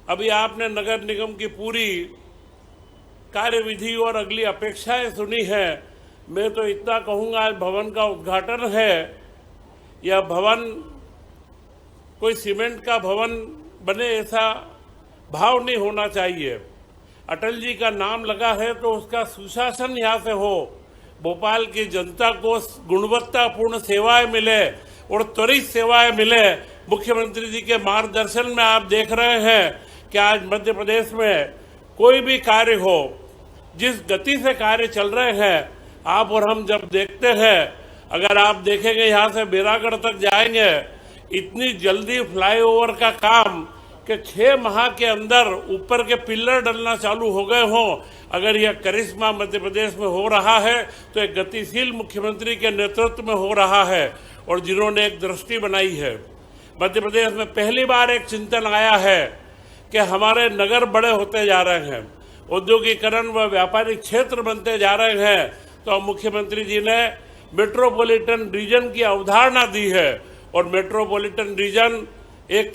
अभी आपने नगर निगम की पूरी कार्यविधि और अगली अपेक्षाएं सुनी है, मैं तो इतना कहूँगा, आज भवन का उद्घाटन है। यह भवन कोई सीमेंट का भवन बने ऐसा भाव नहीं होना चाहिए। अटल जी का नाम लगा है तो उसका सुशासन यहाँ से हो, भोपाल की जनता को गुणवत्तापूर्ण सेवाएं मिले और त्वरित सेवाएं मिले। मुख्यमंत्री जी के मार्गदर्शन में आप देख रहे हैं कि आज मध्य प्रदेश में कोई भी कार्य हो, जिस गति से कार्य चल रहे हैं, आप और हम जब देखते हैं, अगर आप देखेंगे यहाँ से बेरागढ़ तक जाएंगे, इतनी जल्दी फ्लाईओवर का काम कि 6 माह के अंदर ऊपर के पिलर डलना चालू हो गए हों। अगर यह करिश्मा मध्य प्रदेश में हो रहा है तो एक गतिशील मुख्यमंत्री के नेतृत्व में हो रहा है और जिन्होंने एक दृष्टि बनाई है। मध्य प्रदेश में पहली बार एक चिंतन आया है कि हमारे नगर बड़े होते जा रहे हैं, औद्योगिकरण व व्यापारिक क्षेत्र बनते जा रहे हैं, तो मुख्यमंत्री जी ने मेट्रोपॉलिटन रीजन की अवधारणा दी है। और मेट्रोपॉलिटन रीजन एक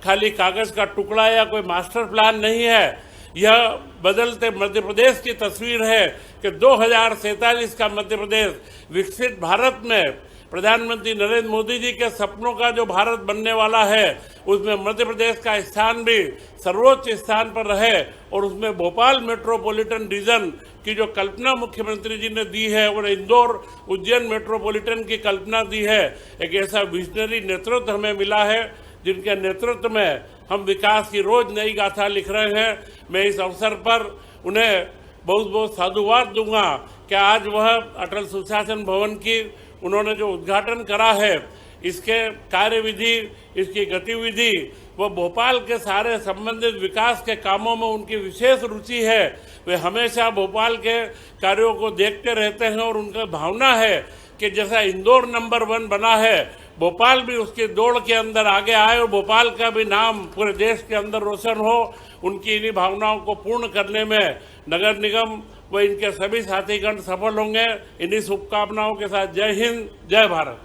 खाली कागज का टुकड़ा या कोई मास्टर प्लान नहीं है, यह बदलते मध्य प्रदेश की तस्वीर है कि 2047 का मध्य प्रदेश विकसित भारत में प्रधानमंत्री नरेंद्र मोदी जी के सपनों का जो भारत बनने वाला है, उसमें मध्य प्रदेश का स्थान भी सर्वोच्च स्थान पर रहे और उसमें भोपाल मेट्रोपॉलिटन रीजन की जो कल्पना मुख्यमंत्री जी ने दी है और इंदौर उज्जैन मेट्रोपॉलिटन की कल्पना दी है, एक ऐसा विजनरी नेतृत्व हमें मिला है जिनके नेतृत्व में हम विकास की रोज नई गाथा लिख रहे हैं। मैं इस अवसर पर उन्हें बहुत बहुत साधुवाद दूंगा कि आज वह अटल सुशासन भवन की उन्होंने जो उद्घाटन करा है, इसके कार्यविधि, इसकी गतिविधि, वो भोपाल के सारे संबंधित विकास के कामों में उनकी विशेष रुचि है। वे हमेशा भोपाल के कार्यों को देखते रहते हैं और उनका भावना है कि जैसा इंदौर नंबर 1 बना है, भोपाल भी उसकी दौड़ के अंदर आगे आए और भोपाल का भी नाम पूरे देश के अंदर रोशन हो। उनकी इन्हीं भावनाओं को पूर्ण करने में नगर निगम व इनके सभी साथीगण सफल होंगे। इन्हीं शुभकामनाओं के साथ जय हिंद, जय भारत।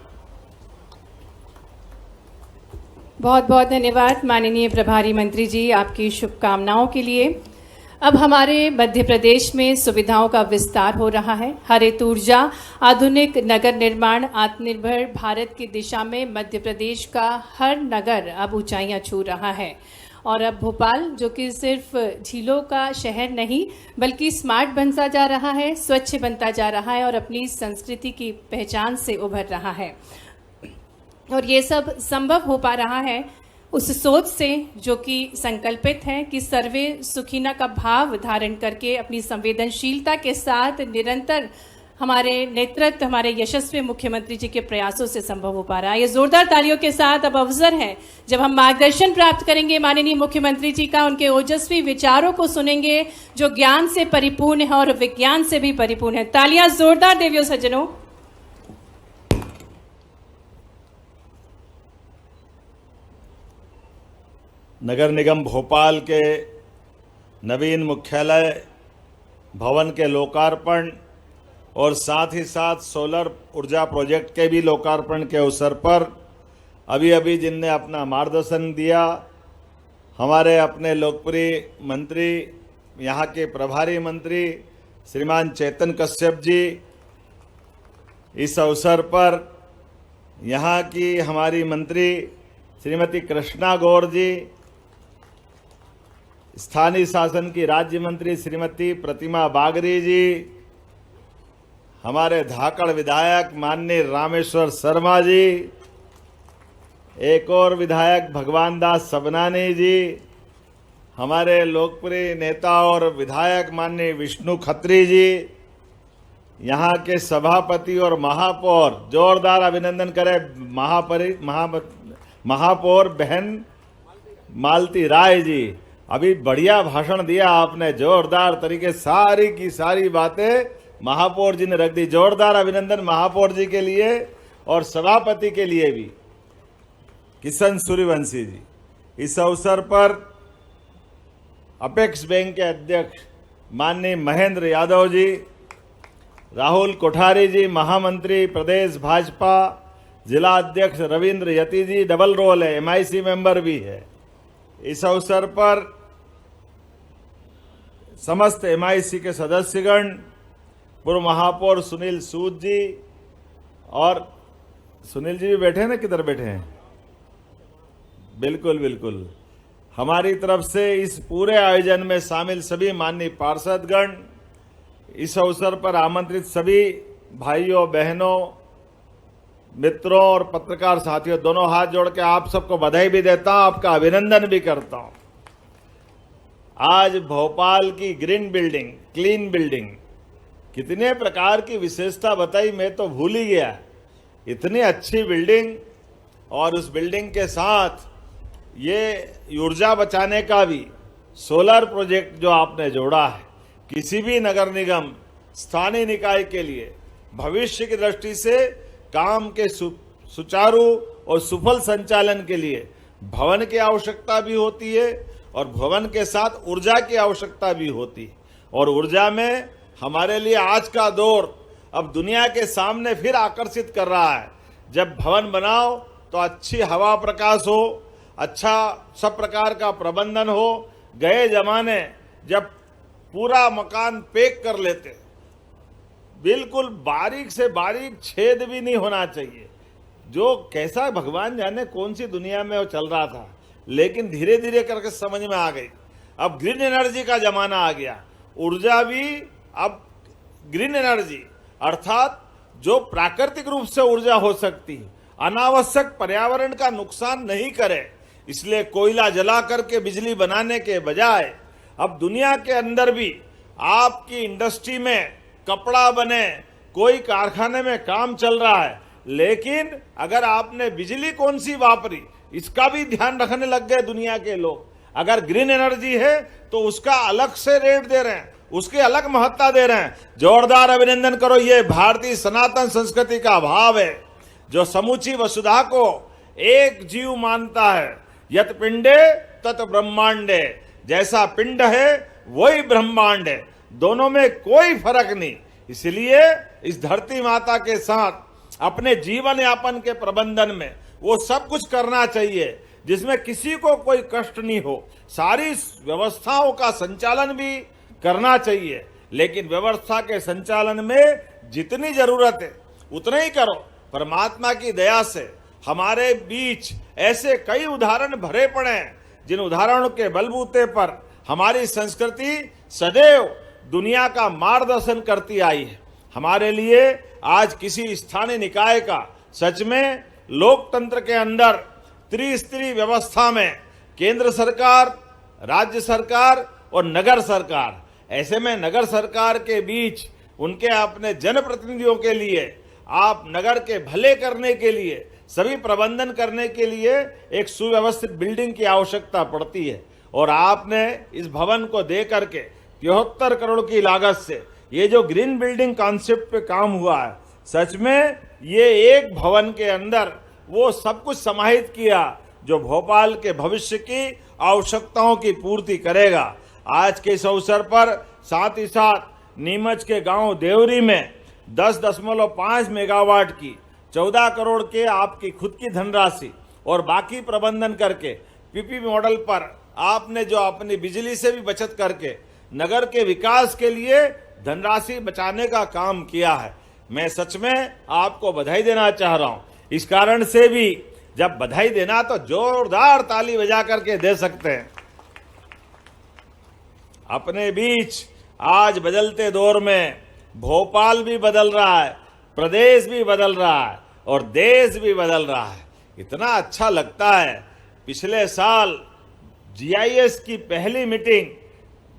बहुत बहुत धन्यवाद माननीय प्रभारी मंत्री जी, आपकी शुभकामनाओं के लिए। अब हमारे मध्य प्रदेश में सुविधाओं का विस्तार हो रहा है। हरित ऊर्जा, आधुनिक नगर निर्माण, आत्मनिर्भर भारत की दिशा में मध्य प्रदेश का हर नगर अब ऊंचाइयां छू रहा है। और अब भोपाल, जो कि सिर्फ झीलों का शहर नहीं बल्कि स्मार्ट बनता जा रहा है, स्वच्छ बनता जा रहा है और अपनी संस्कृति की पहचान से उभर रहा है। और ये सब संभव हो पा रहा है उस सोच से जो कि संकल्पित है कि सर्वे सुखिना का भाव धारण करके अपनी संवेदनशीलता के साथ निरंतर हमारे नेतृत्व, हमारे यशस्वी मुख्यमंत्री जी के प्रयासों से संभव हो पा रहा है। ये जोरदार तालियों के साथ अब अवसर है जब हम मार्गदर्शन प्राप्त करेंगे माननीय मुख्यमंत्री जी का, उनके ओजस्वी विचारों को सुनेंगे जो ज्ञान से परिपूर्ण है और विज्ञान से भी परिपूर्ण है। तालियां जोरदार देवियों सज्जनों। नगर निगम भोपाल के नवीन मुख्यालय भवन के लोकार्पण और साथ ही साथ सोलर ऊर्जा प्रोजेक्ट के भी लोकार्पण के अवसर पर अभी अभी जिनने अपना मार्गदर्शन दिया, हमारे अपने लोकप्रिय मंत्री, यहाँ के प्रभारी मंत्री श्रीमान चेतन कश्यप जी, इस अवसर पर यहाँ की हमारी मंत्री श्रीमती कृष्णा गौर जी, स्थानीय शासन की राज्य मंत्री श्रीमती प्रतिमा बागरी जी, हमारे धाकड़ विधायक माननीय रामेश्वर शर्मा जी, एक और विधायक भगवान दास सबनानी जी, हमारे लोकप्रिय नेता और विधायक माननीय विष्णु खत्री जी, यहाँ के सभापति और महापौर, जोरदार अभिनंदन करें महापौर बहन मालती राय जी। अभी बढ़िया भाषण दिया आपने, जोरदार तरीके, सारी की सारी बातें महापौर जी ने रख दी। जोरदार अभिनंदन महापौर जी के लिए और सभापति के लिए भी, किशन सूर्यवंशी जी। इस अवसर पर अपेक्स बैंक के अध्यक्ष माननीय महेंद्र यादव जी, राहुल कोठारी जी, महामंत्री प्रदेश भाजपा, जिला अध्यक्ष रविंद्र यति जी, डबल रोल है, MIC मेंबर भी है। इस अवसर पर समस्त MIC के सदस्यगण, पूर्व महापौर सुनील सूद जी, और सुनील जी भी बैठे हैं ना, किधर बैठे हैं? बिल्कुल बिल्कुल। हमारी तरफ से इस पूरे आयोजन में शामिल सभी माननीय पार्षदगण, इस अवसर पर आमंत्रित सभी भाइयों बहनों, मित्रों और पत्रकार साथियों, दोनों हाथ जोड़ के आप सबको बधाई भी देता हूं, आपका अभिनंदन भी करता हूं। आज भोपाल की ग्रीन बिल्डिंग, क्लीन बिल्डिंग, कितने प्रकार की विशेषता बताई, मैं तो भूल ही गया। इतनी अच्छी बिल्डिंग, और उस बिल्डिंग के साथ ये ऊर्जा बचाने का भी सोलर प्रोजेक्ट जो आपने जोड़ा है, किसी भी नगर निगम, स्थानीय निकाय के लिए भविष्य की दृष्टि से काम के सुचारू और सुफल संचालन के लिए भवन की आवश्यकता भी होती है, और भवन के साथ ऊर्जा की आवश्यकता भी होती है। और ऊर्जा में हमारे लिए आज का दौर अब दुनिया के सामने फिर आकर्षित कर रहा है। जब भवन बनाओ तो अच्छी हवा प्रकाश हो, अच्छा सब प्रकार का प्रबंधन हो। गए जमाने जब पूरा मकान पैक कर लेते, बिल्कुल बारीक से बारीक छेद भी नहीं होना चाहिए, जो कैसा भगवान जाने कौन सी दुनिया में वो चल रहा था, लेकिन धीरे धीरे करके समझ में आ गई। अब ग्रीन एनर्जी का जमाना आ गया, ऊर्जा भी अब ग्रीन एनर्जी अर्थात जो प्राकृतिक रूप से ऊर्जा हो सकती है, अनावश्यक पर्यावरण का नुकसान नहीं करे, इसलिए कोयला जला करके बिजली बनाने के बजाय अब दुनिया के अंदर भी आपकी इंडस्ट्री में कपड़ा बने, कोई कारखाने में काम चल रहा है, लेकिन अगर आपने बिजली कौन सी वापरी इसका भी ध्यान रखने लग गए दुनिया के लोग। अगर ग्रीन एनर्जी है तो उसका अलग से रेट दे रहे हैं, उसकी अलग महत्ता दे रहे हैं। जोरदार अभिनंदन करो, ये भारतीय सनातन संस्कृति का भाव है जो समूची वसुधा को एक जीव मानता है। यत पिंडे तत ब्रह्मांडे, जैसा पिंड है वही ब्रह्मांड है, दोनों में कोई फर्क नहीं। इसलिए इस धरती माता के साथ अपने जीवन यापन के प्रबंधन में वो सब कुछ करना चाहिए जिसमें किसी को कोई कष्ट नहीं हो। सारी व्यवस्थाओं का संचालन भी करना चाहिए, लेकिन व्यवस्था के संचालन में जितनी जरूरत है उतना ही करो। परमात्मा की दया से हमारे बीच ऐसे कई उदाहरण भरे पड़े हैं, जिन उदाहरणों के बलबूते पर हमारी संस्कृति सदैव दुनिया का मार्गदर्शन करती आई है। हमारे लिए आज किसी स्थानीय निकाय का सच में लोकतंत्र के अंदर त्रिस्तरीय व्यवस्था में केंद्र सरकार, राज्य सरकार और नगर सरकार, ऐसे में नगर सरकार के बीच उनके अपने जनप्रतिनिधियों के लिए, आप नगर के भले करने के लिए, सभी प्रबंधन करने के लिए एक सुव्यवस्थित बिल्डिंग की आवश्यकता पड़ती है। और आपने इस भवन को दे करके 73 करोड़ की लागत से ये जो ग्रीन बिल्डिंग कॉन्सेप्ट पे काम हुआ है, सच में ये एक भवन के अंदर वो सब कुछ समाहित किया जो भोपाल के भविष्य की आवश्यकताओं की पूर्ति करेगा। आज के इस अवसर पर साथ ही साथ नीमच के गांव देवरी में 10.5 मेगावाट की 14 करोड़ के आपकी खुद की धनराशि और बाकी प्रबंधन करके पीपी मॉडल पर आपने जो अपनी बिजली से भी बचत करके नगर के विकास के लिए धनराशि बचाने का काम किया है। मैं सच में आपको बधाई देना चाह रहा हूं। इस कारण से भी जब बधाई देना तो जोरदार ताली बजा करके दे सकते हैं। अपने बीच आज बदलते दौर में भोपाल भी बदल रहा है, प्रदेश भी बदल रहा है और देश भी बदल रहा है। इतना अच्छा लगता है। पिछले साल जीआईएस की पहली मीटिंग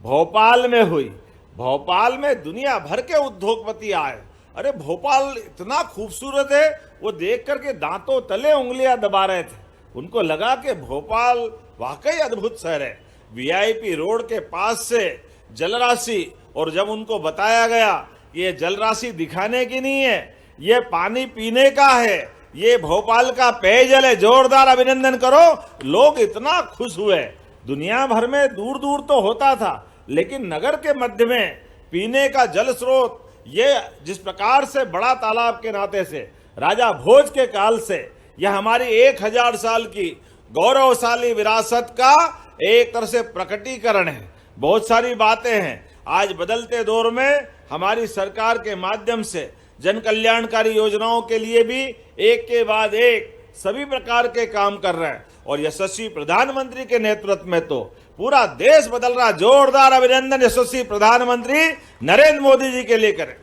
भोपाल में हुई। भोपाल में दुनिया भर के उद्योगपति आए। अरे भोपाल इतना खूबसूरत है, वो देख करके दांतों तले उंगलियां दबा रहे थे। उनको लगा कि भोपाल वाकई अद्भुत शहर है। वीआईपी रोड के पास से जलराशि, और जब उनको बताया गया ये जलराशि दिखाने की नहीं है, ये पानी पीने का है, ये भोपाल का पेयजल है, जोरदार अभिनंदन करो। लोग इतना खुश हुए। दुनिया भर में दूर दूर तो होता था, लेकिन नगर के मध्य में पीने का जल स्रोत, ये जिस प्रकार से बड़ा तालाब के नाते से राजा भोज के काल से यह हमारी 1000 साल की गौरवशाली विरासत का एक तरह से प्रकटीकरण है। बहुत सारी बातें हैं। आज बदलते दौर में हमारी सरकार के माध्यम से जन कल्याणकारी योजनाओं के लिए भी एक के बाद एक सभी प्रकार के काम कर रहे हैं। और यशस्वी प्रधानमंत्री के नेतृत्व में तो पूरा देश बदल रहा। जोरदार अभिनंदन यशस्वी प्रधानमंत्री नरेंद्र मोदी जी के लिए करें।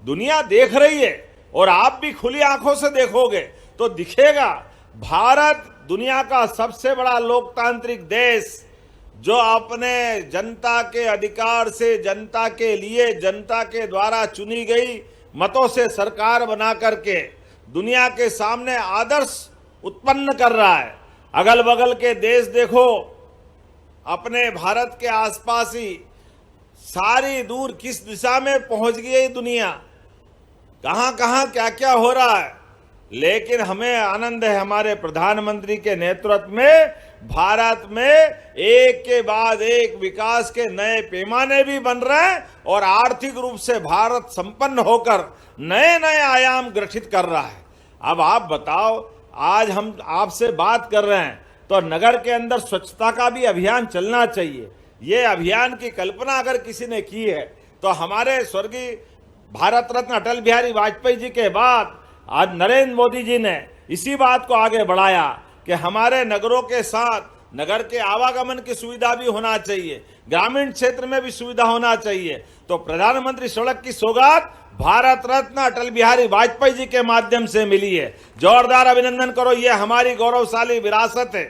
दुनिया देख रही है और आप भी खुली आंखों से देखोगे तो दिखेगा, भारत दुनिया का सबसे बड़ा लोकतांत्रिक देश जो अपने जनता के अधिकार से, जनता के लिए, जनता के द्वारा चुनी गई मतों से सरकार बना करके दुनिया के सामने आदर्श उत्पन्न कर रहा है। अगल बगल के देश देखो, अपने भारत के आसपास ही सारी दूर किस दिशा में पहुंच गई है दुनिया, कहां कहां क्या क्या हो रहा है। लेकिन हमें आनंद है हमारे प्रधानमंत्री के नेतृत्व में भारत में एक के बाद एक विकास के नए पैमाने भी बन रहे हैं और आर्थिक रूप से भारत संपन्न होकर नए नए आयाम गठित कर रहा है। अब आप बताओ, आज हम आपसे बात कर रहे हैं तो नगर के अंदर स्वच्छता का भी अभियान चलना चाहिए। ये अभियान की कल्पना अगर किसी ने की है तो हमारे स्वर्गीय भारत रत्न अटल बिहारी वाजपेयी जी के बाद आज नरेंद्र मोदी जी ने इसी बात को आगे बढ़ाया कि हमारे नगरों के साथ नगर के आवागमन की सुविधा भी होना चाहिए, ग्रामीण क्षेत्र में भी सुविधा होना चाहिए। तो प्रधानमंत्री सड़क की सौगात भारत रत्न अटल बिहारी वाजपेयी जी के माध्यम से मिली है। जोरदार अभिनंदन करो, ये हमारी गौरवशाली विरासत है।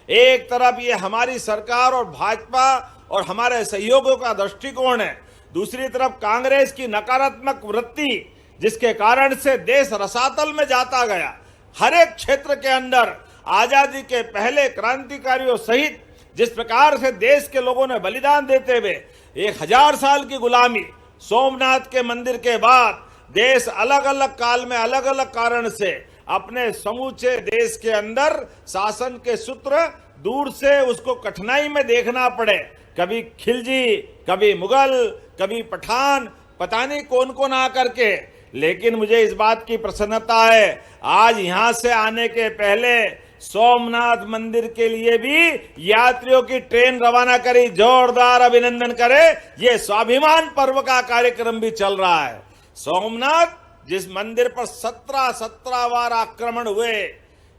एक तरफ ये हमारी सरकार और भाजपा और हमारे सहयोगियों का दृष्टिकोण है, दूसरी तरफ कांग्रेस की नकारात्मक वृत्ति जिसके कारण से देश रसातल में जाता गया। हर एक क्षेत्र के अंदर आजादी के पहले क्रांतिकारियों सहित जिस प्रकार से देश के लोगों ने बलिदान देते हुए 1000 साल की गुलामी, सोमनाथ के मंदिर के बाद देश अलग अलग काल में अलग अलग कारण से अपने समूचे देश के अंदर शासन के सूत्र दूर से उसको कठिनाई में देखना पड़े। कभी खिलजी, कभी मुगल, कभी पठान, पता नहीं कौन कौन आकर के। लेकिन मुझे इस बात की प्रसन्नता है, आज यहां से आने के पहले सोमनाथ मंदिर के लिए भी यात्रियों की ट्रेन रवाना करी। जोरदार अभिनंदन करे। ये स्वाभिमान पर्व का कार्यक्रम भी चल रहा है। सोमनाथ जिस मंदिर पर 17 बार आक्रमण हुए,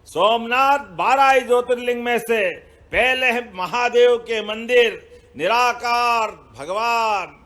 सोमनाथ 12 ज्योतिर्लिंग में से पहले है महादेव के मंदिर, निराकार भगवान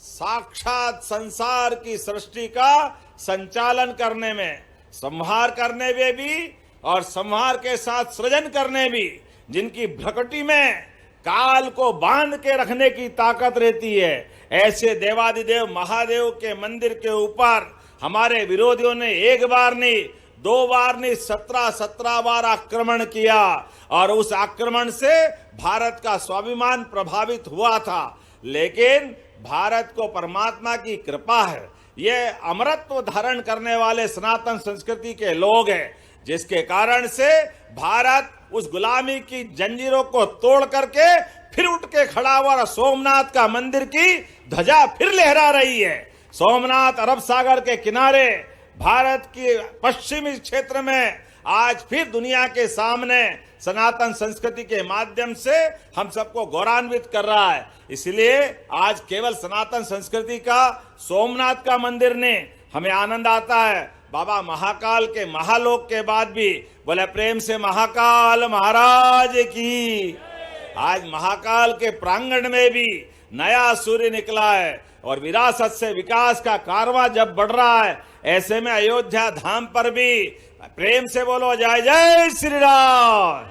साक्षात संसार की सृष्टि का संचालन करने में, संहार करने में भी और संहार के साथ सृजन करने भी, जिनकी भ्रकटी में काल को बांध के रखने की ताकत रहती है, ऐसे देवादिदेव महादेव के मंदिर के ऊपर हमारे विरोधियों ने एक बार नहीं, 2 बार नहीं, 17 बार आक्रमण किया। और उस आक्रमण से भारत का स्वाभिमान प्रभावित हुआ था। लेकिन भारत को परमात्मा की कृपा है, ये अमरत्व धारण करने वाले सनातन संस्कृति के लोग हैं, जिसके कारण से भारत उस गुलामी की जंजीरों को तोड़ करके फिर उठ के खड़ा हुआ। सोमनाथ का मंदिर की ध्वजा फिर लहरा रही है। सोमनाथ अरब सागर के किनारे भारत के पश्चिमी क्षेत्र में आज फिर दुनिया के सामने सनातन संस्कृति के माध्यम से हम सबको गौरवान्वित कर रहा है। इसलिए आज केवल सनातन संस्कृति का, सोमनाथ का मंदिर ने हमें आनंद आता है। बाबा महाकाल के महालोक के बाद भी बोले प्रेम से महाकाल महाराज की। आज महाकाल के प्रांगण में भी नया सूर्य निकला है और विरासत से विकास का कारवां जब बढ़ रहा है, ऐसे में अयोध्या धाम पर भी प्रेम से बोलो जय जय श्री राम।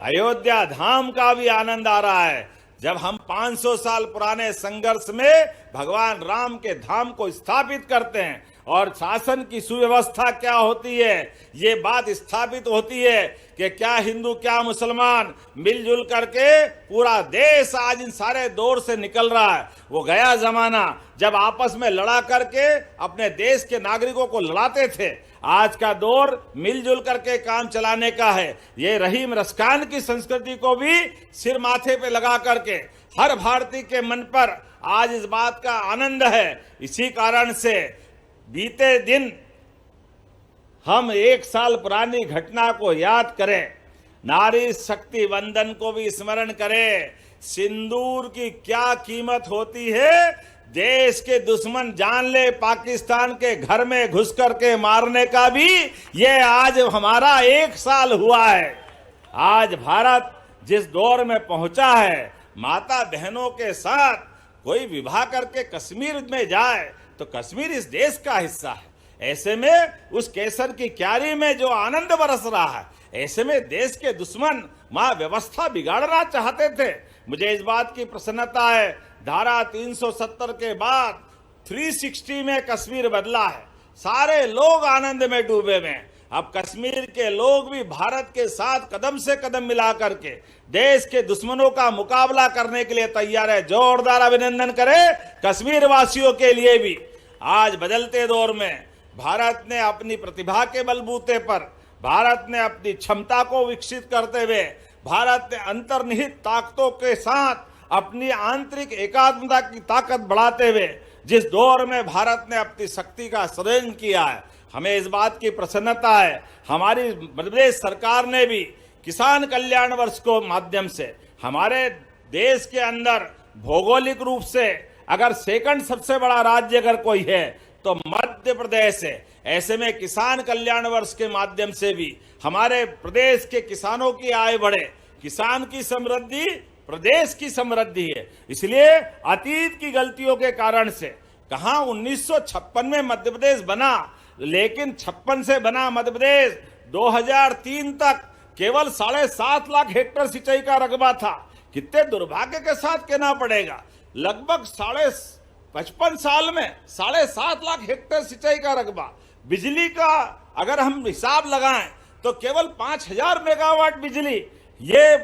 अयोध्या धाम का भी आनंद आ रहा है। जब हम 500 साल पुराने संघर्ष में भगवान राम के धाम को स्थापित करते हैं और शासन की सुव्यवस्था क्या होती है, ये बात स्थापित होती है कि क्या हिंदू क्या मुसलमान मिलजुल करके पूरा देश आज इन सारे दौर से निकल रहा है। वो गया जमाना जब आपस में लड़ा करके अपने देश के नागरिकों को लड़ाते थे। आज का दौर मिलजुल करके काम चलाने का है। ये रहीम रसखान की संस्कृति को भी सिर माथे पे लगा करके हर भारतीय के मन पर आज इस बात का आनंद है। इसी कारण से बीते दिन हम 1 साल पुरानी घटना को याद करें, नारी शक्ति वंदन को भी स्मरण करें। सिंदूर की क्या कीमत होती है देश के दुश्मन जानले पाकिस्तान के घर में घुस करके मारने का भी ये आज हमारा 1 साल हुआ है। आज भारत जिस दौर में पहुंचा है, माता बहनों के साथ कोई विवाह करके कश्मीर में जाए तो कश्मीर इस देश का हिस्सा है। ऐसे में उस केसर की क्यारी में जो आनंद बरस रहा है, ऐसे में देश के दुश्मन वहां व्यवस्था बिगाड़ना चाहते थे। मुझे इस बात की प्रसन्नता है, धारा 370 के बाद 360 में कश्मीर बदला है। सारे लोग आनंद में डूबे हुए हैं। अब कश्मीर के लोग भी भारत के साथ कदम से कदम मिला करके देश के दुश्मनों का मुकाबला करने के लिए तैयार है। जोरदार अभिनंदन करें कश्मीर वासियों के लिए भी। आज बदलते दौर में भारत ने अपनी प्रतिभा के बलबूते पर, भारत ने अपनी क्षमता को विकसित करते हुए, भारत ने अंतर्निहित ताकतों के साथ अपनी आंतरिक एकात्मता की ताकत बढ़ाते हुए जिस दौर में भारत ने अपनी शक्ति का सृजन किया है, हमें इस बात की प्रसन्नता है। हमारी मध्य प्रदेश सरकार ने भी किसान कल्याण वर्ष को माध्यम से हमारे देश के अंदर भौगोलिक रूप से अगर सेकंड सबसे बड़ा राज्य अगर कोई है तो मध्य प्रदेश है। ऐसे में किसान कल्याण वर्ष के माध्यम से भी हमारे प्रदेश के किसानों की आय बढ़े। किसान की समृद्धि प्रदेश की समृद्धि है। इसलिए अतीत की गलतियों के कारण से कहां 1956 में मध्य प्रदेश बना, लेकिन 56 से बना मध्य प्रदेश 2003 तक केवल 7.5 लाख हेक्टेयर सिंचाई का रकबा था। कितने दुर्भाग्य के साथ कहना पड़ेगा, लगभग 55 साल में 7.5 लाख हेक्टेयर सिंचाई का रकबा। बिजली का अगर हम हिसाब लगाएं तो केवल 5000 मेगावाट बिजली। ये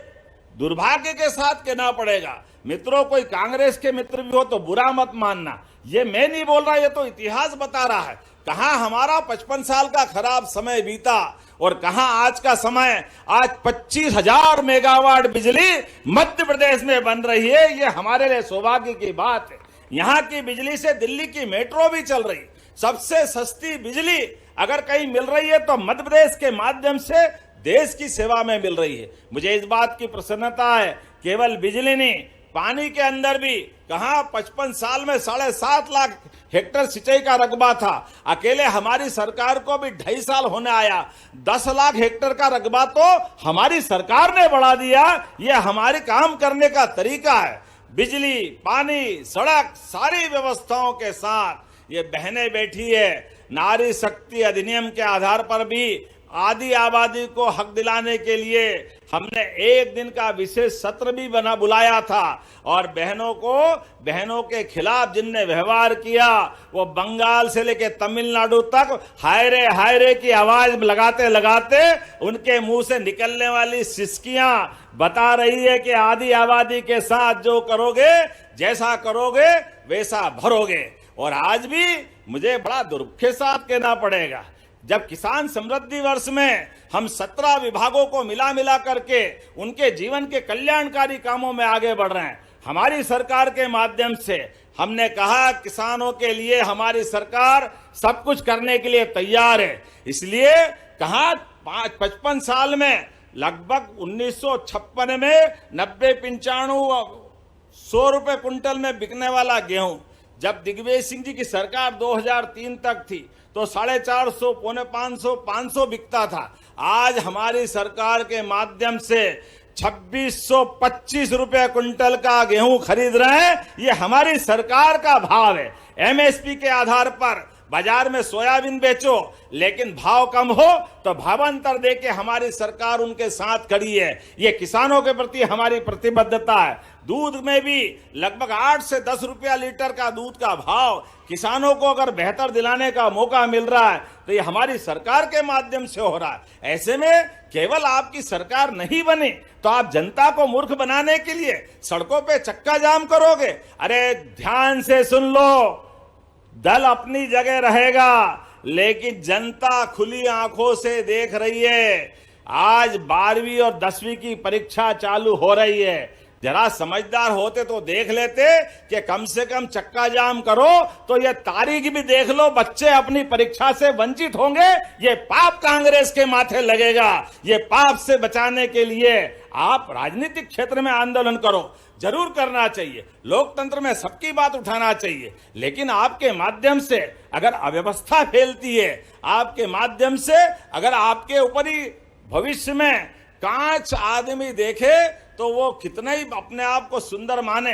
दुर्भाग्य के साथ कहना पड़ेगा। मित्रों, कोई कांग्रेस के मित्र भी हो तो बुरा मत मानना, ये मैं नहीं बोल रहा, ये तो इतिहास बता रहा है। कहां हमारा 55 साल का खराब समय बीता और कहां आज का समय। आज 25,000 मेगावाट बिजली मध्य प्रदेश में बन रही है। ये हमारे लिए सौभाग्य की बात है। यहां की बिजली से दिल्ली की मेट्रो भी चल रही। सबसे सस्ती बिजली अगर कहीं मिल रही है तो मध्य प्रदेश के माध्यम से देश की सेवा में मिल रही है। मुझे इस बात की प्रसन्नता है। केवल बिजली नहीं, पानी के अंदर भी कहां 55 साल में 7.5 लाख हेक्टेयर सिंचाई का रकबा था। अकेले हमारी सरकार को भी 2.5 साल होने आया, 10 लाख हेक्टेयर का रकबा तो हमारी सरकार ने बढ़ा दिया। यह हमारे काम करने का तरीका है। बिजली, पानी, सड़क, सारी व्यवस्थाओं के साथ ये बहनें बैठी है। नारी शक्ति अधिनियम के आधार पर भी आदि आबादी को हक दिलाने के लिए हमने एक दिन का विशेष सत्र भी बुलाया था और बहनों के खिलाफ जिनने व्यवहार किया वो बंगाल से लेकर तमिलनाडु तक हाय रे की आवाज लगाते लगाते उनके मुंह से निकलने वाली सिसकियां बता रही है कि आदि आबादी के साथ जो करोगे, जैसा करोगे वैसा भरोगे। और आज भी मुझे बड़ा दुर्भाग्य के साथ कहना पड़ेगा, जब किसान समृद्धि वर्ष में हम 17 विभागों को मिला करके उनके जीवन के कल्याणकारी कामों में आगे बढ़ रहे हैं। हमारी सरकार के माध्यम से हमने कहा किसानों के लिए हमारी सरकार सब कुछ करने के लिए तैयार है। इसलिए कहा 55 साल में लगभग 1956 में 90-95 100 रुपए कुंटल में बिकने वाला गेहूं, जब दिग्विजय सिंह जी की सरकार 2003 तक थी तो 450, 450, 500 बिकता था। आज हमारी सरकार के माध्यम से 2625 रुपए कुंटल का गेहूं खरीद रहे हैं। ये हमारी सरकार का भाव है। एमएसपी के आधार पर बाजार में सोयाबीन बेचो, लेकिन भाव कम हो तो भावांतर देके हमारी सरकार उनके साथ खड़ी है। ये किसानों के प्रति हमारी प्रतिबद्धता है। दूध में भी लगभग 8 से 10 रुपया लीटर का दूध का भाव किसानों को अगर बेहतर दिलाने का मौका मिल रहा है तो ये हमारी सरकार के माध्यम से हो रहा है। ऐसे में केवल आपकी सरकार नहीं बनी तो आप जनता को मूर्ख बनाने के लिए सड़कों पे चक्का जाम करोगे। अरे ध्यान से सुन लो, दल अपनी जगह रहेगा लेकिन जनता खुली आंखों से देख रही है। आज 12वीं और 10वीं की परीक्षा चालू हो रही है। जरा समझदार होते तो देख लेते कि कम से कम चक्का जाम करो तो ये तारीख भी देख लो, बच्चे अपनी परीक्षा से वंचित होंगे। ये पाप कांग्रेस के माथे लगेगा। ये पाप से बचाने के लिए आप राजनीतिक क्षेत्र में आंदोलन करो। जरूर करना चाहिए, लोकतंत्र में सबकी बात उठाना चाहिए, लेकिन आपके माध्यम से अगर अव्यवस्था फैलती है, आपके माध्यम से अगर आपके ऊपर ही भविष्य में कांच आदमी देखे तो वो कितना ही अपने आप को सुंदर माने,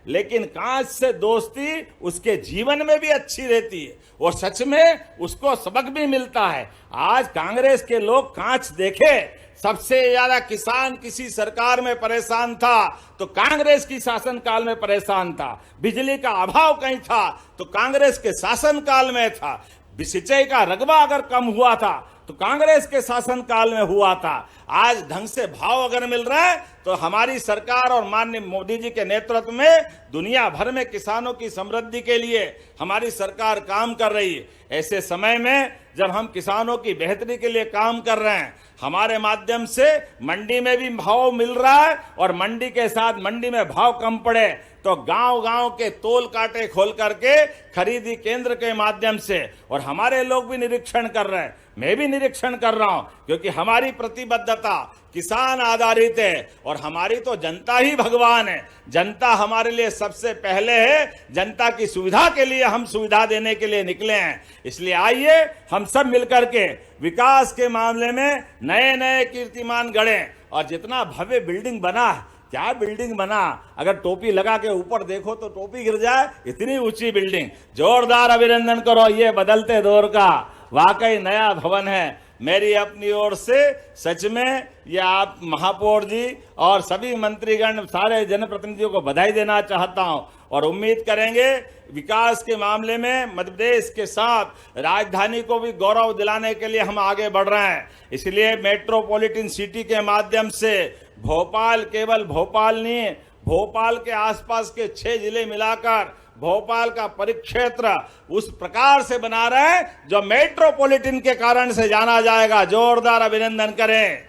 लेकिन कांच से दोस्ती उसके जीवन में भी अच्छी रहती है और सच में उसको सबक भी मिलता है। आज कांग्रेस के लोग कांच देखे, सबसे ज्यादा किसान किसी सरकार में परेशान था तो कांग्रेस की शासनकाल में परेशान था, बिजली का अभाव कहीं था तो कांग्रेस के शासनकाल में था, सिंचाई का रकबा अगर कम हुआ था तो कांग्रेस के शासनकाल में हुआ था। आज ढंग से भाव अगर मिल रहा है तो हमारी सरकार और माननीय मोदी जी के नेतृत्व में दुनिया भर में किसानों की समृद्धि के लिए हमारी सरकार काम कर रही है। ऐसे समय में जब हम किसानों की बेहतरी के लिए काम कर रहे हैं, हमारे माध्यम से मंडी में भी भाव मिल रहा है और मंडी के साथ मंडी में भाव कम पड़े तो गांव-गांव के तोल कांटे खोल करके खरीदी केंद्र के माध्यम से, और हमारे लोग भी निरीक्षण कर रहे हैं, मैं भी निरीक्षण कर रहा हूं, क्योंकि हमारी प्रतिबद्धता किसान आधारित है और हमारी तो जनता ही भगवान है। जनता हमारे लिए सबसे पहले है, जनता की सुविधा के लिए हम सुविधा देने के लिए निकले हैं। इसलिए आइए हम सब मिलकर के विकास के मामले में नए नए कीर्तिमान गढ़ें। और जितना भव्य बिल्डिंग बना है, क्या बिल्डिंग बना, अगर टोपी लगा के ऊपर देखो तो टोपी गिर जाए, इतनी ऊंची बिल्डिंग। जोरदार अभिनंदन करो, ये बदलते दौर का वाकई नया भवन है। मेरी अपनी ओर से सच में ये आप महापौर जी और सभी मंत्रीगण, सारे जनप्रतिनिधियों को बधाई देना चाहता हूं और उम्मीद करेंगे विकास के मामले में मध्य प्रदेश के साथ राजधानी को भी गौरव दिलाने के लिए हम आगे बढ़ रहे हैं। इसलिए मेट्रोपॉलिटन सिटी के माध्यम से भोपाल, केवल भोपाल नहीं, भोपाल के आसपास के 6 जिले मिलाकर भोपाल का परिक्षेत्र उस प्रकार से बना रहे हैं जो मेट्रोपॉलिटन के कारण से जाना जाएगा। जोरदार अभिनंदन करें।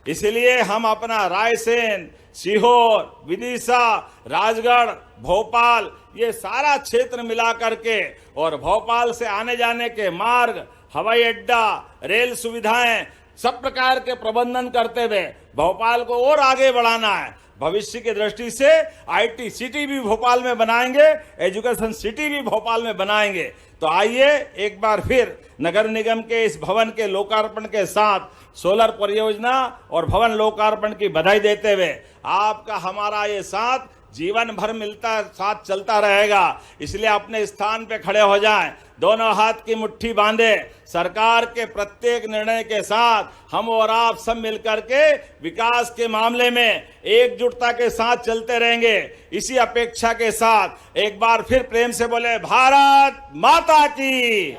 इसलिए हम अपना रायसेन, सीहोर, विदिशा, राजगढ़, भोपाल, ये सारा क्षेत्र मिला करके और भोपाल से आने जाने के मार्ग, हवाई अड्डा, रेल सुविधाएं, सब प्रकार के प्रबंधन करते हुए भोपाल को और आगे बढ़ाना है। भविष्य की दृष्टि से आईटी सिटी भी भोपाल में बनाएंगे, एजुकेशन सिटी भी भोपाल में बनाएंगे। तो आइए एक बार फिर नगर निगम के इस भवन के लोकार्पण के साथ सोलर परियोजना और भवन लोकार्पण की बधाई देते हुए आपका हमारा ये साथ जीवन भर मिलता साथ चलता रहेगा। इसलिए अपने स्थान पे खड़े हो जाएं, दोनों हाथ की मुट्ठी बांधे, सरकार के प्रत्येक निर्णय के साथ हम और आप सब मिलकर के विकास के मामले में एकजुटता के साथ चलते रहेंगे। इसी अपेक्षा के साथ एक बार फिर प्रेम से बोले भारत माता की,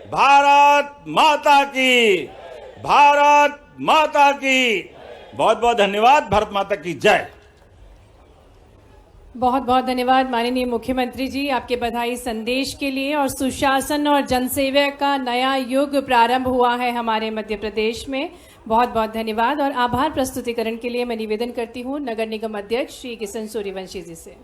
भारत माता की, भारत माता की। बहुत बहुत धन्यवाद। भारत माता की जय। बहुत बहुत धन्यवाद माननीय मुख्यमंत्री जी, आपके बधाई संदेश के लिए। और सुशासन और जनसेवा का नया युग प्रारंभ हुआ है हमारे मध्य प्रदेश में। बहुत बहुत धन्यवाद। और आभार प्रस्तुतिकरण के लिए मैं निवेदन करती हूँ नगर निगम अध्यक्ष श्री किशन सूर्यवंशी जी से।